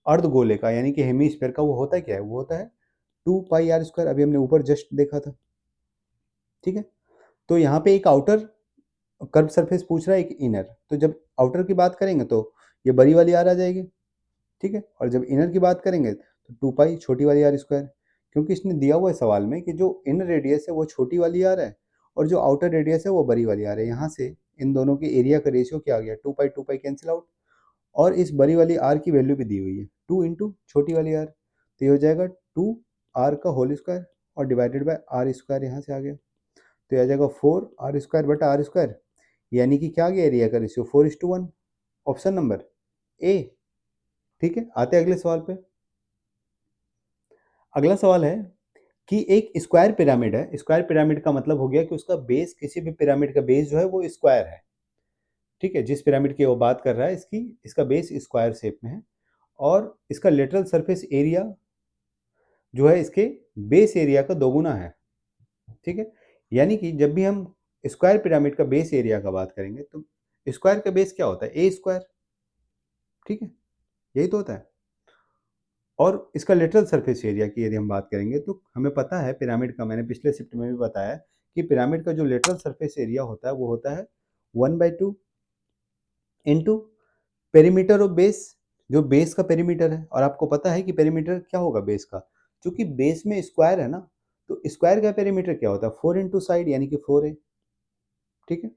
अर्धगोले का, यानी कि हेमिस्फीयर का, वो होता क्या है? वो होता है 2 पाई आर स्क्वायर, अभी हमने ऊपर जस्ट देखा था। ठीक है, तो यहाँ पे एक आउटर कर्व सरफेस पूछ रहा है, एक इनर, तो जब आउटर की बात करेंगे तो ये बड़ी वाली आर आ जाएगी। ठीक है, और जब इनर की बात करेंगे तो 2 पाई छोटी वाली आर स्क्वायर, क्योंकि इसने दिया हुआ है सवाल में कि जो इनर रेडियस है वो छोटी वाली आर है, और जो आउटर रेडियस है वो बड़ी वाली आर है। यहाँ से इन दोनों के एरिया का रेशियो क्या आ गया? 2 पाई कैंसिल आउट, और इस बड़ी वाली आर की वैल्यू भी दी हुई है 2 इंटू छोटी वाली आर, तो ये हो जाएगा 2 आर का होल स्क्वायर, और डिवाइडेड बाय आर स्क्वायर, यहाँ से आ गया, तो ये आ जाएगा 4 आर स्क्वायर/आर स्क्वायर, यानी कि क्या आ गया एरिया का रेशियो? 4:1, option number A. ठीक है, आते हैं अगले सवाल पे। अगला सवाल है कि एक स्क्वायर पिरामिड है। स्क्वायर पिरामिड का मतलब हो गया कि उसका बेस, किसी भी पिरामिड का बेस जो है वो स्क्वायर है। ठीक है, जिस पिरामिड की वो बात कर रहा है, इसका बेस स्क्वायर शेप में है, और इसका लेटरल सरफेस एरिया जो है इसके बेस एरिया का दोगुना है। ठीक है, यानी कि जब भी हम स्क्वायर पिरामिड का बेस एरिया का बात करेंगे तो स्क्वायर का बेस क्या होता है, ए स्क्वायर, ठीक है, यही तो होता है। और इसका लेटरल सरफेस एरिया की यदि हम बात करेंगे तो हमें पता है पिरामिड का, मैंने पिछले शिफ्ट में भी बताया कि पिरामिड का जो लेटरल सरफेस एरिया होता है वो होता है 1/2 इंटू पेरीमीटर ऑफ बेस, जो बेस का पेरीमीटर है। और आपको पता है कि पेरीमीटर क्या होगा बेस का, क्योंकि बेस में स्क्वायर है ना, तो स्क्वायर का पेरीमीटर क्या होता है, 4 इंटू साइड यानी कि 4 है, ठीक है।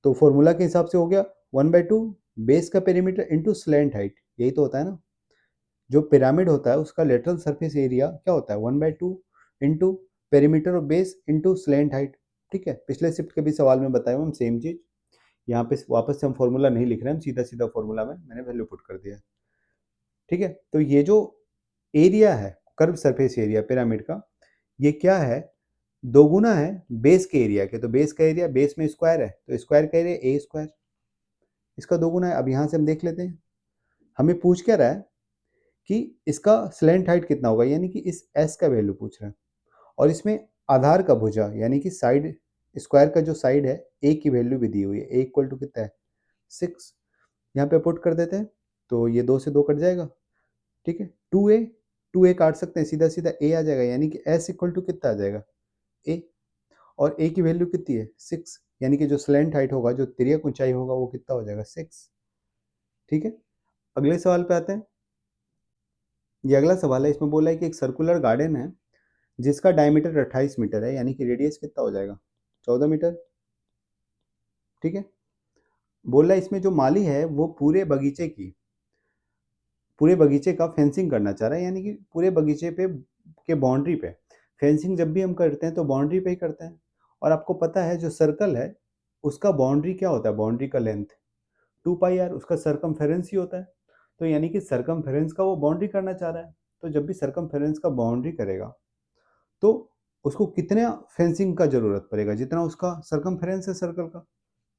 तो फॉर्मूला के हिसाब से हो गया 1/2 बेस का पेरीमीटर इंटू स्लैंट हाइट, यही तो होता है ना। जो पिरामिड होता है उसका लेटरल सरफेस एरिया क्या होता है, 1/2 into perimeter of base into slant height, ठीक है। पिछले शिफ्ट के भी सवाल में बताया हूँ हम सेम चीज। यहाँ पे वापस से हम फॉर्मूला नहीं लिख रहे हैं, हम सीधा सीधा फॉर्मूला में मैंने वैल्यू पुट कर दिया, ठीक है। तो ये जो एरिया है कर्व सरफेस एरिया पिरामिड का, ये क्या है, दोगुना है बेस के एरिया के। तो बेस का एरिया, बेस में स्क्वायर है तो स्क्वायर का एरिया ए स्क्वायर, इसका दोगुना है। अब यहाँ से हम देख लेते हैं, हमें पूछ क्या रहा है कि इसका स्लैंट हाइट कितना होगा, यानी कि इस एस का वैल्यू पूछ रहा है। और इसमें आधार का भुजा यानी कि साइड, स्क्वायर का जो साइड है ए की वैल्यू भी दी हुई है, ए इक्वल टू कितना है 6, यहाँ पे पुट कर देते हैं तो ये 2 से 2 कट जाएगा, ठीक है। 2a काट सकते हैं, सीधा सीधा a आ जाएगा, यानी कि s इक्वल टू कितना आ जाएगा a। और a की वैल्यू कितनी है 6, यानी कि जो स्लैंट हाइट होगा, जो तिर्यक ऊंचाई होगा वो कितना हो जाएगा 6, ठीक है। अगले सवाल पे आते हैं। ये अगला सवाल है, इसमें बोला है कि एक सर्कुलर गार्डन है जिसका डायमीटर 28 मीटर है, यानी कि रेडियस कितना हो जाएगा 14 मीटर, ठीक है। बोल रहा है इसमें जो माली है वो पूरे बगीचे का फेंसिंग करना चाह रहा है, यानी कि पूरे बगीचे पे के बाउंड्री पे। फेंसिंग जब भी हम करते हैं तो बाउंड्री पे ही करते हैं। और आपको पता है जो सर्कल है उसका बाउंड्री क्या होता है, बाउंड्री का लेंथ 2 पाई आर, उसका सरकमफेरेंस ही होता है। तो यानी कि सरकमफेरेंस का वो बाउंड्री करना चाह रहा है। तो जब भी सरकमफेरेंस का बाउंड्री करेगा तो उसको कितने फेंसिंग का जरूरत पड़ेगा, जितना उसका सरकमफेरेंस है सर्कल का,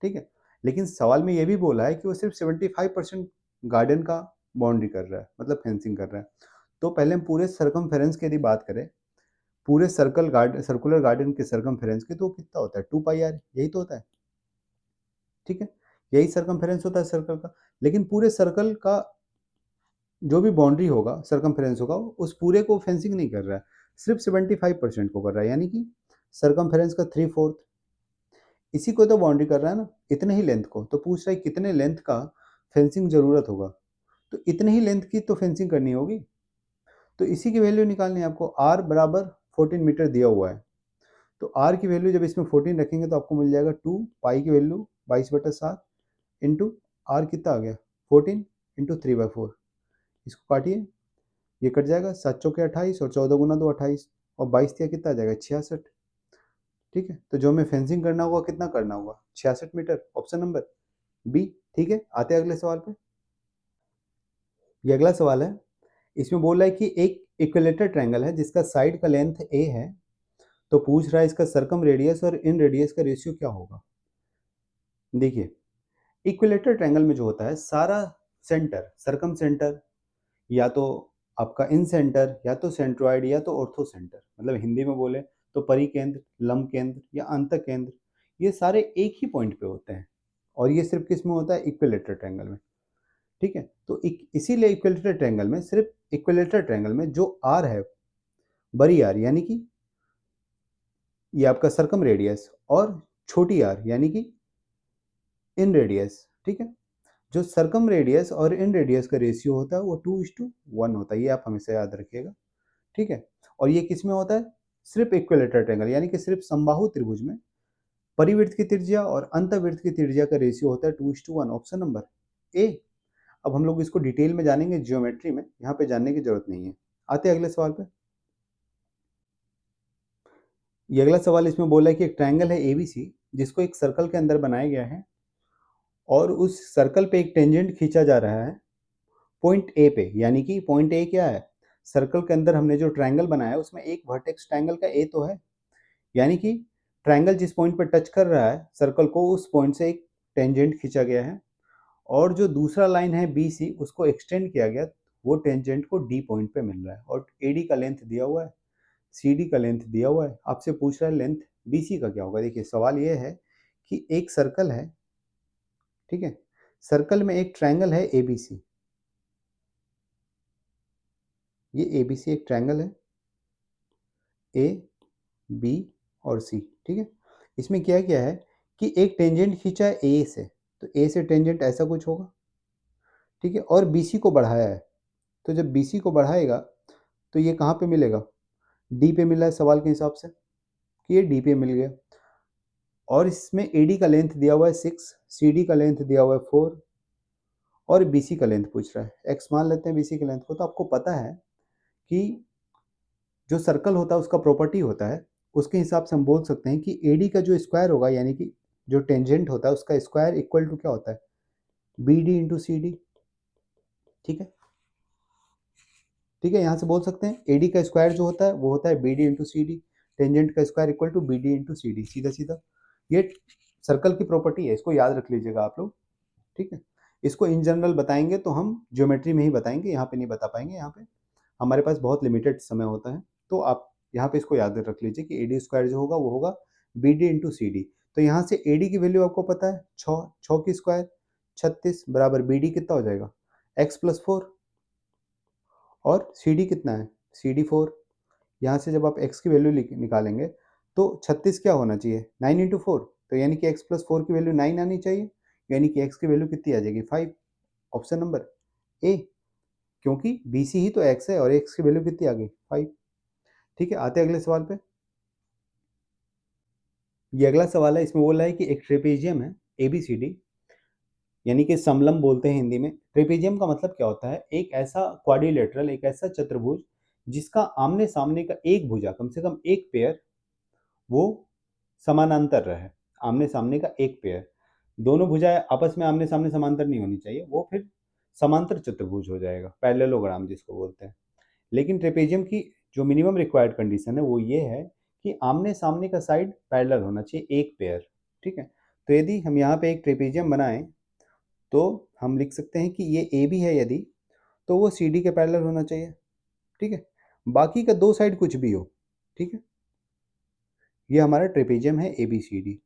ठीक है। लेकिन सवाल में ये भी बोला है कि वो सिर्फ 75% गार्डन का बाउंड्री कर रहा है, मतलब फेंसिंग कर रहा है। तो पहले हम पूरे सरकमफेरेंस की यदि बात करें, पूरे सर्कुलर गार्डन के सरकमफेरेंस की, तो कितना होता है 2 पाई आर, यही तो होता है, ठीक है। यही सरकमफेरेंस होता है सर्कल का। लेकिन पूरे सर्कल का जो भी बाउंड्री होगा, सरकमफेरेंस होगा, उस पूरे को फेंसिंग नहीं कर रहा है, सिर्फ 75% को कर रहा है, यानी कि सरकमफेरेंस का 3/4 इसी को तो बाउंड्री कर रहा है ना, इतने ही लेंथ को। तो पूछ रहा है कितने लेंथ का फेंसिंग जरूरत होगा, तो इतने ही लेंथ की तो फेंसिंग करनी होगी। तो इसी की वैल्यू निकालनी है आपको, r बराबर 14 मीटर दिया हुआ है। तो r की वैल्यू जब इसमें 14 रखेंगे तो आपको मिल जाएगा 2 पाई की वैल्यू 22/7 इंटू आर कितना आ गया 14 इंटू 3/4। इसको काटिए, ये कट जाएगा, 7 चौके 28 और 14 गुना 2 28 और 22 दिया कितना आ जाएगा 66, ठीक है। तो जो हमें फेंसिंग करना होगा कितना करना होगा 66 मीटर, ऑप्शन नंबर बी, ठीक है। आते हैं अगले सवाल पे। ये अगला सवाल है, इसमें बोल रहा है कि एक इक्विलेटरल ट्रायंगल है जिसका साइड का लेंथ ए है। तो पूछ रहा है इसका सर्कम रेडियस और इन रेडियस का रेशियो क्या होगा। देखिए इक्विलेटरल ट्रायंगल में जो होता है सारा सेंटर, सर्कम सेंटर, या तो आपका इन सेंटर, या तो सेंट्रॉइड, या तो ऑर्थो सेंटर, मतलब हिंदी में बोले तो परिकेंद्र, लंब केंद्र या अंत केंद्र, ये सारे एक ही पॉइंट पे होते हैं। और ये सिर्फ किस में होता है, इक्विलेटरल ट्रायंगल में, ठीक है। तो इसीलिए इक्विलेटरल ट्रायंगल में, सिर्फ इक्विलेटरल ट्रायंगल में जो आर है, बड़ी आर यानी कि ये आपका सर्कम रेडियस, और छोटी आर यानी कि इन रेडियस, ठीक है। जो सर्कम रेडियस और इन रेडियस का रेशियो होता है वो 2:1 होता है, ये आप हमेशा याद रखिएगा, ठीक है। और ये किस में होता है, सिर्फ इक्विलेटरल ट्रायंगल यानी कि सिर्फ समबाहु त्रिभुज में परिवृत्त की त्रिज्या और अंतवृत्त की त्रिज्या का रेशियो होता है 2:1, ऑप्शन नंबर ए। अब हम लोग इसको डिटेल में जानेंगे जियोमेट्री में, यहाँ पे जानने की जरूरत नहीं है। आते हैं अगले सवाल पे। ये अगला सवाल इसमें बोला है कि एक ट्रायंगल है एबीसी जिसको एक सर्कल के अंदर बनाया गया है और उस सर्कल पे एक टेंजेंट खींचा जा रहा है पॉइंट ए पे, यानी कि पॉइंट ए क्या है, सर्कल के अंदर हमने जो ट्रायंगल बनाया है उसमें एक वर्टेक्स ट्रायंगल का ए तो है, यानी कि ट्रायंगल जिस पॉइंट पर टच कर रहा है सर्कल को उस पॉइंट से एक टेंजेंट खींचा गया है। और जो दूसरा लाइन है बी सी उसको एक्सटेंड किया गया, वो टेंजेंट को डी पॉइंट पे मिल रहा है और एडी का लेंथ दिया हुआ है सी डी का लेंथ दिया हुआ है, आपसे पूछ रहा है लेंथ बी सी का क्या होगा। देखिए सवाल ये है कि एक सर्कल है, ठीक है, सर्कल में एक ट्रायंगल है ए बी सी, ये ए बी सी एक ट्रायंगल है, ए बी और सी, ठीक है। इसमें क्या क्या है कि एक टेंजेंट खींचा है ए से, तो ए से टेंजेंट ऐसा कुछ होगा, ठीक है, और बी सी को बढ़ाया है, तो जब बी सी को बढ़ाएगा तो ये कहाँ पे मिलेगा, डी पे मिला है सवाल के हिसाब से, कि ये डी पे मिल गया। और इसमें ए डी का लेंथ दिया हुआ है 6, सी डी का लेंथ दिया हुआ है 4, और बी सी का लेंथ पूछ रहा है, एक्स मान लेते हैं बी सी के लेंथ को। तो आपको पता है कि जो सर्कल होता है उसका प्रॉपर्टी होता है, उसके हिसाब से हम बोल सकते हैं कि ए डी का जो स्क्वायर होगा, यानी कि जो टेंजेंट होता है उसका स्क्वायर इक्वल टू क्या होता है, B D into C D, ठीक है। ठीक है, यहाँ से बोल सकते हैं ए डी का स्क्वायर जो होता है वो होता है B D into C D, tangent का square equal to B D into C D, सीधा सीधा। ये सर्कल की प्रॉपर्टी है, इसको याद रख लीजिएगा आप लोग, ठीक है। इसको इन जनरल बताएंगे तो हम ज्योमेट्री में ही बताएंगे, यहाँ पे नहीं बता पाएंगे, यहाँ पे हमारे पास बहुत लिमिटेड समय होता है। तो आप यहाँ पे इसको याद रख लीजिए कि ए डी स्क्वायर जो होगा वो होगा B D into C D. तो यहाँ से ए डी की वैल्यू आपको पता है 6, 6 की स्क्वायर 36 बराबर बी डी कितना हो जाएगा, एक्स प्लस 4, और सी डी कितना है, सी डी 4। यहाँ से जब आप x की वैल्यू निकालेंगे तो 36 क्या होना चाहिए, 9 इंटू 4, तो यानी कि x प्लस 4 की वैल्यू 9 आनी चाहिए, यानी कि x की वैल्यू कितनी आ जाएगी 5, ऑप्शन नंबर ए, क्योंकि बी सी ही तो x है और x की वैल्यू कितनी आ गई 5। ठीक है, आते हैं अगले सवाल पे। ये अगला सवाल है, इसमें बोल रहा है कि एक ट्रेपेजियम है ए बी सी डी, यानी कि समलंब बोलते हैं हिंदी में। ट्रेपेजियम का मतलब क्या होता है, एक ऐसा क्वाड्रिलेटरल, एक ऐसा चतुर्भुज जिसका आमने सामने का एक भुजा, कम से कम एक पेयर, वो समानांतर रहे, आमने सामने का एक पेयर, दोनों भुजाएं आपस में आमने सामने समांतर नहीं होनी चाहिए, वो फिर समांतर चतुर्भुज हो जाएगा, पैरेललोग्राम जिसको बोलते हैं। लेकिन ट्रेपेजियम की जो मिनिमम रिक्वायर्ड कंडीशन है वो ये है कि आमने सामने का साइड पैरेलल होना चाहिए, एक पेयर, ठीक है। तो यदि हम यहाँ पे एक ट्रेपेजियम बनाएं तो हम लिख सकते हैं कि ये ए बी है यदि, तो वो सी डी के पैरेलल होना चाहिए, ठीक है। बाकी का दो साइड कुछ भी हो, ठीक है। ये हमारा ट्रेपेजियम है ए बी सी डी।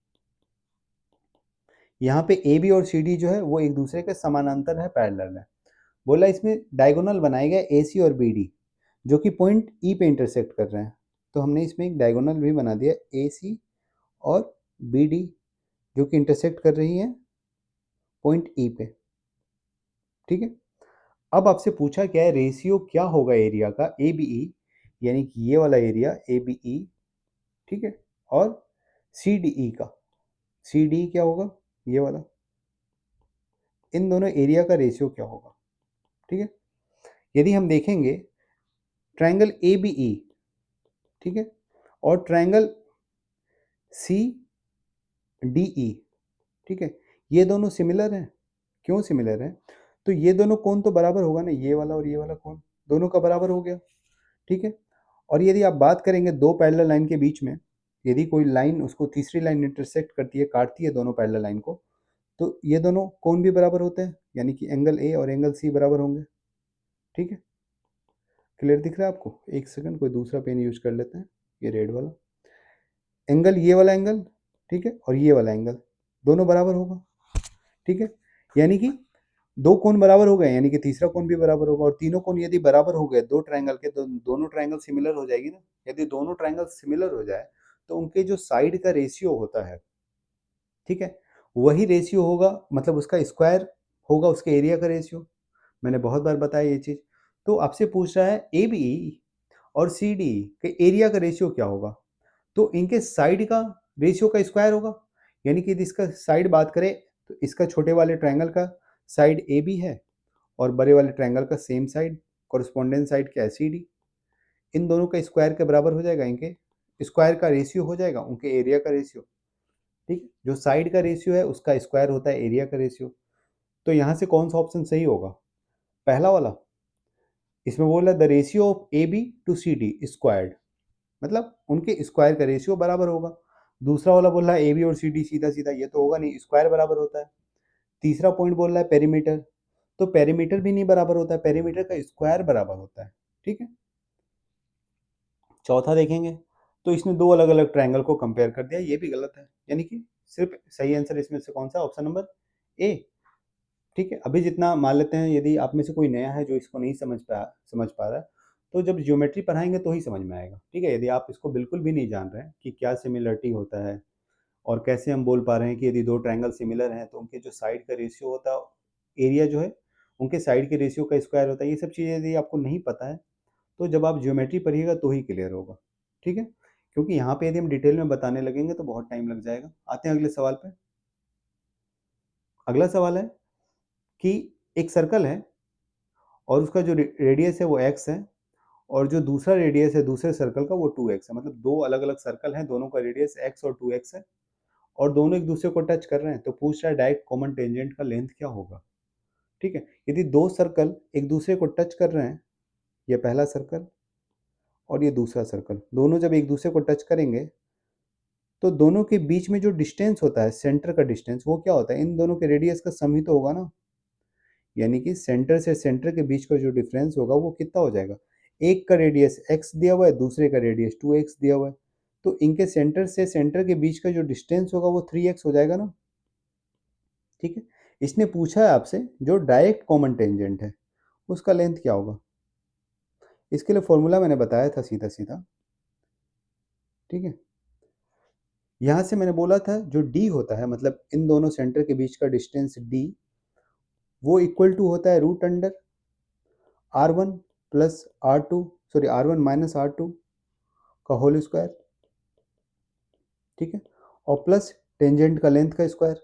यहाँ पे ए बी और सी डी जो है वो एक दूसरे के समानांतर है, पैरेलल है। बोला इसमें डायगोनल बनाए गए ए सी और बी डी, जो कि पॉइंट ई पे इंटरसेक्ट कर रहे हैं, तो हमने इसमें एक डायगोनल भी बना दिया ए सी और बी डी, जो कि इंटरसेक्ट कर रही है पॉइंट ई पे, ठीक है। अब आपसे पूछा क्या है, रेशियो क्या होगा एरिया का ए बी ई, यानी कि ये वाला एरिया ए बी ई, ठीक है, और सी डी ई का, सी डी क्या होगा ये वाला, इन दोनों एरिया का रेशियो क्या होगा, ठीक है। यदि हम देखेंगे ट्रायंगल ए बी ई, ठीक है, और ट्रायंगल सी डी ई, ठीक है, ये दोनों सिमिलर हैं। क्यों सिमिलर हैं, तो ये दोनों कोण तो बराबर होगा ना, ये वाला और ये वाला कोण दोनों का बराबर हो गया, ठीक है। और यदि आप बात करेंगे दो पैरेलल लाइन के बीच में, यदि कोई लाइन उसको तीसरी लाइन इंटरसेक्ट करती है, काटती है दोनों पैरेलल लाइन को, तो ये दोनों कोण भी बराबर होते हैं, यानी कि एंगल ए और एंगल सी बराबर होंगे, ठीक है। क्लियर दिख रहा है आपको, एक सेकंड कोई दूसरा पेन यूज कर लेते हैं, ये रेड वाला एंगल, ये वाला एंगल, ठीक है, और ये वाला एंगल दोनों बराबर होगा, ठीक है। यानी कि दो कोण बराबर हो गए, यानी कि तीसरा कोण भी बराबर होगा, और तीनों कोण यदि बराबर हो गए दो ट्रायंगल के, तो दोनों ट्रायंगल सिमिलर हो जाएगी ना। यदि दोनों ट्रायंगल सिमिलर हो जाए तो उनके जो साइड का रेशियो होता है, ठीक है, वही रेशियो होगा, मतलब उसका स्क्वायर होगा उसके एरिया का रेशियो। मैंने बहुत बार बताया ये चीज। तो आपसे पूछ रहा है ए बी और सी डी के एरिया का रेशियो क्या होगा, तो इनके साइड का रेशियो का स्क्वायर होगा। यानी कि यदि इसका साइड बात करें तो इसका छोटे वाले ट्रायंगल का साइड ए बी है और बड़े वाले ट्रायंगल का सेम साइड, कॉरस्पॉन्डेंट साइड क्या है सी डी, इन दोनों का स्क्वायर के बराबर हो जाएगा, इनके स्क्वायर का रेशियो हो जाएगा उनके एरिया का रेशियो, ठीक है। जो साइड का रेशियो है उसका स्क्वायर होता है एरिया का रेशियो। तो यहाँ से कौन सा ऑप्शन सही होगा, पहला वाला। इसमें बोल रहा है the ratio of A B to C D squared, मतलब उनके स्क्वायर का रेशियो बराबर होगा। दूसरा वाला बोल रहा है ए बी और सी डी सीधा सीधा, ये तो होगा नहीं, स्क्वायर बराबर होता है। तीसरा पॉइंट बोल रहा है पेरीमीटर, तो पेरीमीटर भी नहीं बराबर होता है, पेरीमीटर का स्क्वायर बराबर होता है, ठीक है। चौथा देखेंगे तो इसने दो अलग अलग ट्रायंगल को कंपेयर कर दिया, ये भी गलत है, यानी कि सिर्फ सही आंसर इसमें से कौन सा, ऑप्शन नंबर ए। ठीक है, अभी जितना मान लेते हैं, यदि आप में से कोई नया है जो इसको नहीं समझ पा रहा है, तो जब ज्योमेट्री पढ़ाएंगे तो ही समझ में आएगा। ठीक है, यदि आप इसको बिल्कुल भी नहीं जान रहे हैं कि क्या सिमिलरिटी होता है और कैसे हम बोल पा रहे हैं कि यदि दो ट्रायंगल सिमिलर हैं तो उनके जो साइड का रेशियो होता है, एरिया जो है उनके साइड के रेशियो का स्क्वायर होता है, ये सब चीज़ें यदि आपको नहीं पता है तो जब आप ज्योमेट्री पढ़िएगा तो ही क्लियर होगा। ठीक है, क्योंकि यहाँ पे यदि हम डिटेल में बताने लगेंगे तो बहुत टाइम लग जाएगा। आते हैं अगले सवाल पे। अगला सवाल है कि एक सर्कल है और उसका जो रेडियस है वो x है, और जो दूसरा रेडियस है दूसरे सर्कल का वो 2x है। मतलब दो अलग अलग सर्कल हैं, दोनों का रेडियस x और 2x है, और दोनों एक दूसरे को टच कर रहे हैं। तो पूछ रहा है डायरेक्ट कॉमन टेंजेंट का लेंथ क्या होगा। ठीक है, यदि दो सर्कल एक दूसरे को टच कर रहे हैं, ये पहला सर्कल और ये दूसरा सर्कल, दोनों जब एक दूसरे को टच करेंगे तो दोनों के बीच में जो डिस्टेंस होता है, सेंटर का डिस्टेंस, वो क्या होता है, इन दोनों के रेडियस का सम ही तो होगा ना। यानी कि सेंटर से सेंटर के बीच का जो डिफरेंस होगा वो कितना हो जाएगा, एक का रेडियस x दिया हुआ है, दूसरे का रेडियस 2x दिया हुआ है, तो इनके सेंटर से सेंटर के बीच का जो डिस्टेंस होगा वो 3x हो जाएगा ना। ठीक है, इसने पूछा है आपसे जो डायरेक्ट कॉमन टेंजेंट है उसका लेंथ क्या होगा। इसके लिए फॉर्मूला मैंने बताया था सीधा सीधा। ठीक है, यहां से मैंने बोला था जो d होता है, मतलब इन दोनों सेंटर के बीच का डिस्टेंस d, वो इक्वल टू होता है root under r1 plus r2, sorry r1 minus r2 का होल स्क्वायर। ठीक है, और प्लस टेंजेंट का लेंथ का स्क्वायर।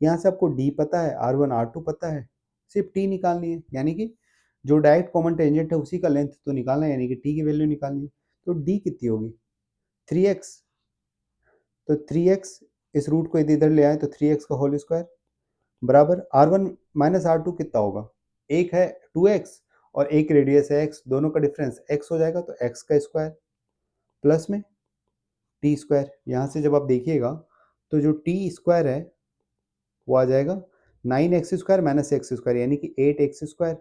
यहाँ से आपको d पता है, r1 r2 पता है, सिर्फ t निकालनी है, यानी कि जो डायरेक्ट कॉमन टेंजेंट है उसी का लेंथ तो निकालना है, यानी कि t की वैल्यू निकालनी है। तो d कितनी होगी, 3x। तो 3x, इस रूट को यदि इधर ले आए तो 3x का होल स्क्वायर बराबर r1 माइनस r2 कितना होगा, एक है 2x और एक रेडियस है x, दोनों का डिफरेंस x हो जाएगा, तो x का स्क्वायर प्लस में टी स्क्वायर। यहाँ से जब आप देखिएगा तो जो टी स्क्वायर है वो आ जाएगा 9x² माइनस एक्स स्क्वायर, यानी कि 8x²।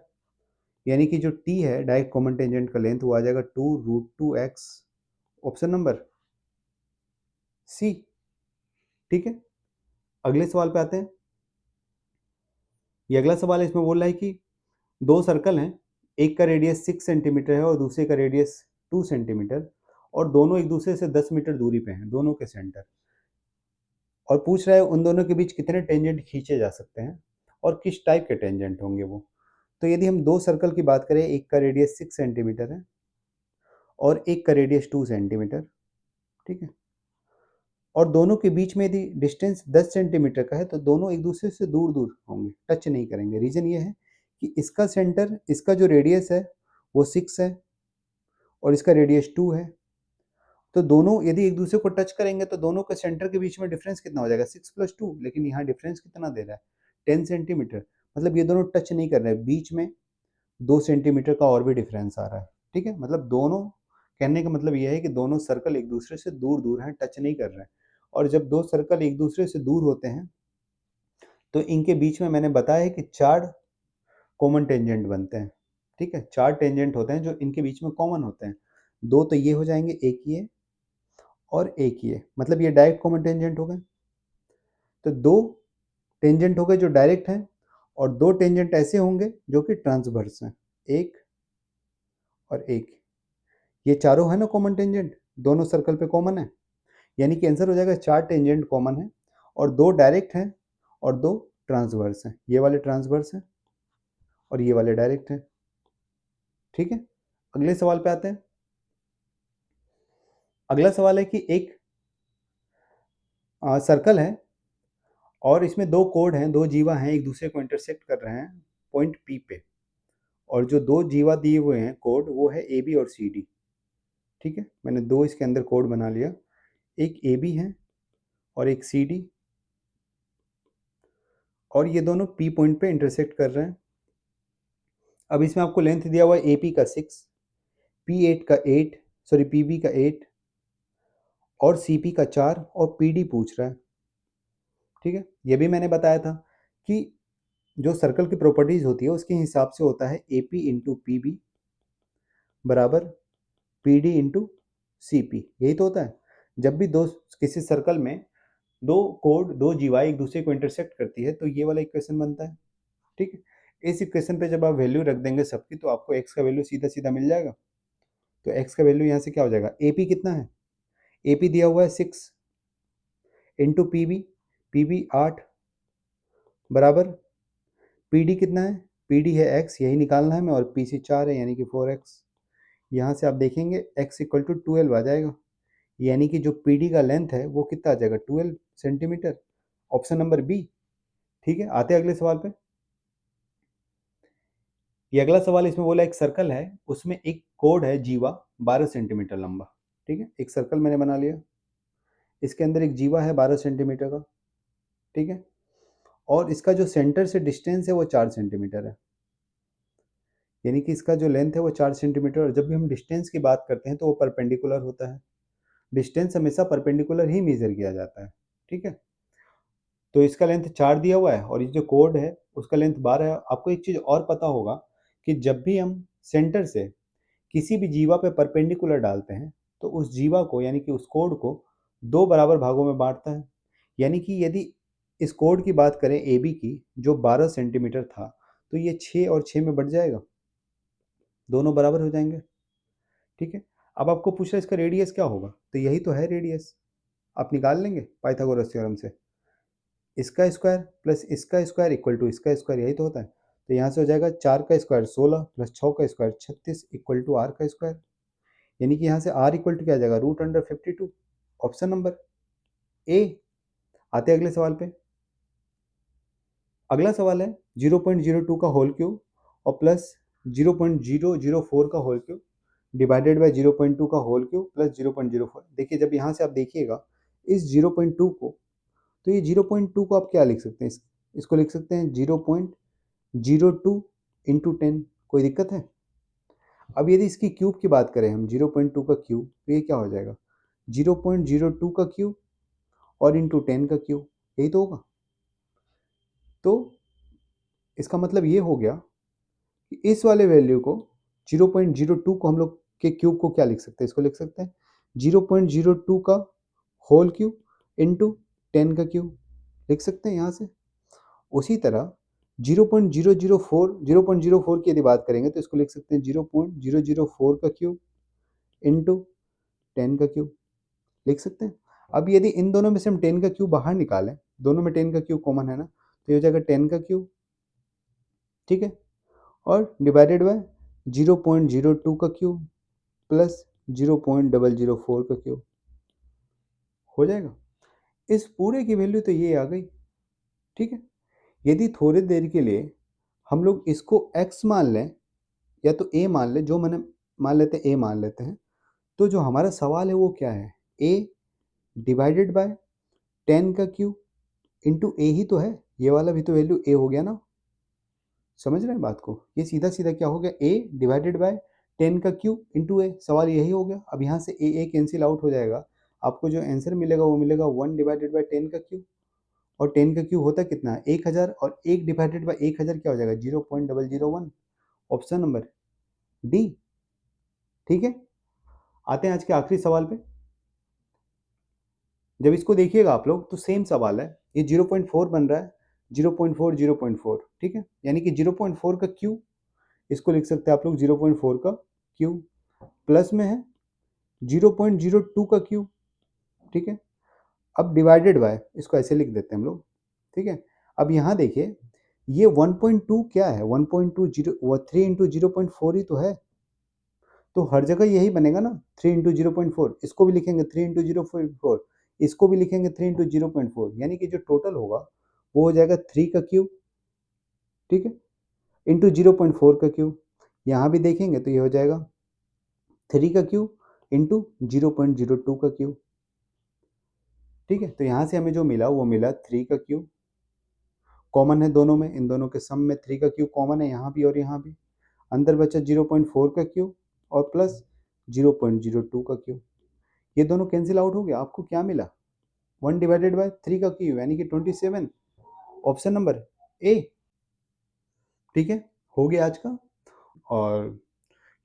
यानी कि जो टी है डायरेक्ट कॉमन टेंजेंट का लेंथ वो आ जाएगा 2√2x, ऑप्शन नंबर सी। ठीक है, अगले सवाल पे आते हैं। ये अगला सवाल है, इसमें बोल रहा है कि दो सर्कल हैं, एक का रेडियस 6 सेंटीमीटर है और दूसरे का रेडियस 2 सेंटीमीटर, और दोनों एक दूसरे से 10 मीटर दूरी पे हैं, दोनों के सेंटर, और पूछ रहा है उन दोनों के बीच कितने टेंजेंट खींचे जा सकते हैं और किस टाइप के टेंजेंट होंगे वो। तो यदि हम दो सर्कल की बात करें, एक का रेडियस 6 सेंटीमीटर है और एक का रेडियस 2 सेंटीमीटर। ठीक है, और दोनों के बीच में यदि डिस्टेंस 10 सेंटीमीटर का है तो दोनों एक दूसरे से दूर दूर होंगे, टच नहीं करेंगे। रीजन ये है कि इसका सेंटर, इसका जो रेडियस है वो 6 है और इसका रेडियस 2 है, तो दोनों यदि एक दूसरे को टच करेंगे तो दोनों के सेंटर के बीच में डिफरेंस कितना हो जाएगा, 6+2। लेकिन यहाँ डिफरेंस कितना दे रहा है, 10 सेंटीमीटर। मतलब ये दोनों टच नहीं कर रहे हैं, बीच में 2 सेंटीमीटर का और भी डिफरेंस आ रहा है। ठीक है, मतलब दोनों, कहने का मतलब यह है कि दोनों सर्कल एक दूसरे से दूर दूर हैं, टच नहीं कर रहे हैं। और जब दो सर्कल एक दूसरे से दूर होते हैं तो इनके बीच में मैंने बताया है कि 4 कॉमन टेंजेंट बनते हैं। ठीक है, 4 टेंजेंट होते हैं जो इनके बीच में कॉमन होते हैं। दो तो ये हो जाएंगे, एक ये और एक ये, मतलब ये डायरेक्ट कॉमन टेंजेंट हो गए। तो दो टेंजेंट हो गए जो डायरेक्ट हैं, और दो टेंजेंट ऐसे होंगे जो कि ट्रांसवर्स हैं, एक और एक। ये चारों है ना कॉमन टेंजेंट, दोनों सर्कल पे कॉमन है, यानी कि आंसर हो जाएगा 4 टेंजेंट कॉमन है और दो डायरेक्ट हैं और दो ट्रांसवर्स हैं। ये वाले ट्रांसवर्स हैं और ये वाले डायरेक्ट हैं। ठीक है, अगले सवाल पे आते हैं। अगला सवाल है कि एक सर्कल है और इसमें दो कोड हैं, दो जीवा हैं, एक दूसरे को इंटरसेक्ट कर रहे हैं पॉइंट पी पे, और जो दो जीवा दिए हुए हैं कोड वो है ए बी और सी डी। ठीक है, मैंने दो इसके अंदर कोड बना लिया, एक ए बी है और एक सी डी, और ये दोनों पी पॉइंट पे इंटरसेक्ट कर रहे हैं। अब इसमें आपको लेंथ दिया हुआ है ए पी का 6, पी एट का 8, सॉरी पी बी का 8 और सी पी का 4, और पी डी पूछ रहा है। ठीक है, ये भी मैंने बताया था कि जो सर्कल की प्रॉपर्टीज होती है उसके हिसाब से होता है A P into P B बराबर पी डी इंटू CP, यही तो होता है। जब भी दो किसी सर्कल में दो कोड, दो जीवाई एक दूसरे को इंटरसेक्ट करती है तो ये वाला इक्वेशन बनता है, ठीक है। इस इक्वेशन पे जब आप वैल्यू रख देंगे सबकी तो आपको x का वैल्यू सीधा सीधा मिल जाएगा। तो x का वैल्यू यहाँ से क्या हो जाएगा, AP कितना है, AP दिया हुआ है 6 इंटू पी बी 8 बराबर PD कितना है, PD है x, यही निकालना है हमें, और PC 4 है यानी कि 4x। यहाँ से आप देखेंगे x इक्वल टू 12 आ जाएगा, यानी कि जो PD का लेंथ है वो कितना आ जाएगा, 12 सेंटीमीटर। Option number B. ठीक है, आते हैं अगले सवाल पे। ये अगला सवाल, इसमें बोला एक सर्कल है, उसमें एक कोड है जीवा 12 सेंटीमीटर लंबा। ठीक है, एक सर्कल मैंने बना लिया, इसके अंदर एक जीवा है 12 सेंटीमीटर का। ठीक है, और इसका जो सेंटर से डिस्टेंस है वो 4 सेंटीमीटर है, यानी कि इसका जो लेंथ है वो 4 सेंटीमीटर। और जब भी हम डिस्टेंस की बात करते हैं तो वो परपेंडिकुलर होता है, डिस्टेंस हमेशा परपेंडिकुलर ही मेजर किया जाता है। ठीक है, तो इसका लेंथ 4 दिया हुआ है और ये जो कोड है उसका लेंथ 12 है। आपको एक चीज़ और पता होगा कि जब भी हम सेंटर से किसी भी जीवा पे परपेंडिकुलर डालते हैं तो उस जीवा को यानी कि उस कोड को दो बराबर भागों में बांटता है। यानी कि यदि इस कोड की बात करें ए बी की, जो 12 सेंटीमीटर था, तो ये 6 और 6 में बढ़ जाएगा, दोनों बराबर हो जाएंगे। ठीक है, अब आपको पूछ रहा है इसका रेडियस क्या होगा, तो यही तो है रेडियस, आप निकाल लेंगे पाइथागोरस थ्योरम से। इसका स्क्वायर प्लस इसका स्क्वायर इक्वल टू इसका स्क्वायर, यही तो होता है। तो यहाँ से हो जाएगा 4 का स्क्वायर 16 प्लस 6 का स्क्वायर 36 इक्वल टू आर का स्क्वायर, यानी कि यहाँ से आर इक्वल टू क्या आ जाएगा, √52। Option number A. आते हैं अगले सवाल पे। अगला सवाल है 0.02 का होल क्यूब और प्लस 0.004 का होल क्यूब डिवाइडेड बाय 0.2 का होल क्यूब प्लस 0.04। देखिए जब यहाँ से आप देखिएगा इस 0.2 को, तो ये 0.2 को आप क्या लिख सकते हैं, इसको लिख सकते हैं 0.02 इंटू 10। कोई दिक्कत है। अब यदि इसकी क्यूब की बात करें हम, 0.2 का क्यूब, तो ये क्या हो जाएगा, 0.02 का क्यूब और इंटू 10 का क्यूब, यही तो होगा। तो इसका मतलब ये हो गया कि इस वाले वैल्यू को 0.02 को हम लोग के क्यूब को क्या लिख सकते हैं, इसको लिख सकते हैं 0.02 का होल क्यूब इंटू 10 का क्यूब, लिख सकते हैं यहाँ से। उसी तरह 0.004 की यदि बात करेंगे तो इसको लिख सकते हैं 0.004 का क्यूब इंटू 10 का क्यूब, लिख सकते हैं। अब यदि इन दोनों में से हम 10 का क्यूब बाहर निकालें, दोनों में 10 का क्यूब कॉमन है ना, तो ये हो जाएगा 10 का क्यूब। ठीक है, और डिवाइडेड बाय 0.02 का क्यूब प्लस 0.004 का क्यूब, हो जाएगा। इस पूरे की वैल्यू तो ये आ गई। ठीक है, यदि थोड़ी देर के लिए हम लोग इसको x मान लें या तो a मान लें, जो मैंने मान लेते हैं a मान लेते हैं, तो जो हमारा सवाल है वो क्या है, a डिवाइडेड बाय 10 का क्यूब इंटू ए ही तो है, ये वाला भी तो वैल्यू a हो गया ना। समझ रहे हैं बात को, ये सीधा सीधा क्या हो गया, a डिवाइडेड बाय 10 का क्यूब इंटू ए, सवाल यही हो गया। अब यहाँ से ए कैंसिल आउट हो जाएगा, आपको जो आंसर मिलेगा वो मिलेगा 1 डिवाइडेड बाय 10 का क्यूब। और 10 का क्यूब होता कितना है, 1000, और 1 डिवाइडेड बाय 1000 क्या हो जाएगा, 0.001। Option number D. ठीक है, आते हैं आज के आखिरी सवाल पे। जब इसको देखिएगा आप लोग तो सेम सवाल है, ये 0.4 बन रहा है, 0.4 0.4। ठीक है, यानी कि 0.4 का क्यूब, इसको लिख सकते हैं आप लोग 0.4 का क्यूब, प्लस में है 0.02 का क्यूब। ठीक है, अब डिवाइडेड बाय, इसको ऐसे लिख देते हैं हम लोग। ठीक है, अब यहाँ देखिए ये 1.2 क्या है, 1.2 3 इंटू 0.4 ही तो है, तो हर जगह यही बनेगा ना, 3 इंटू 0.4, इसको भी लिखेंगे 3 इंटू 0.4, इसको भी लिखेंगे 3 इंटू 0.4, यानी कि जो टोटल होगा वो हो जाएगा 3 का क्यूब। ठीक है, इंटू 0.4 का क्यूब, यहाँ भी देखेंगे तो ये हो जाएगा 3 का क्यूब इंटू 0.02 का क्यूब। ठीक है, तो यहाँ से हमें जो मिला वो मिला 3 का क्यूब, कॉमन है दोनों में, इन दोनों के सम में 3 का क्यूब कॉमन है, यहाँ भी और यहाँ भी। अंदर बचा 0.4 का क्यूब और प्लस 0.02 का क्यूब, ये दोनों कैंसिल आउट हो गया। आपको क्या मिला, 1 डिवाइडेड बाय 3 का क्यूब यानी कि 27। Option number A. ठीक है, हो गया आज का। और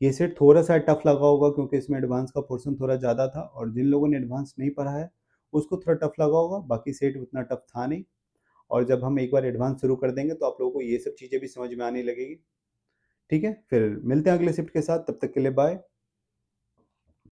ये सेट थोड़ा-सा टफ लगा होगा क्योंकि इसमें एडवांस का पोर्शन थोड़ा ज़्यादा था और जिन लोगों ने एडवांस नहीं पढ़ा है, उसको थोड़ा टफ लगा होगा, बाकी सेट उतना टफ था नहीं। और जब हम एक बार एडवांस शुरू कर देंगे तो आप लोगों को ये सब चीज़ें भी समझ में आने लगेगी। ठीक है? फिर मिलते हैं अगले शिफ्ट के साथ, तब तक के लिए बाय।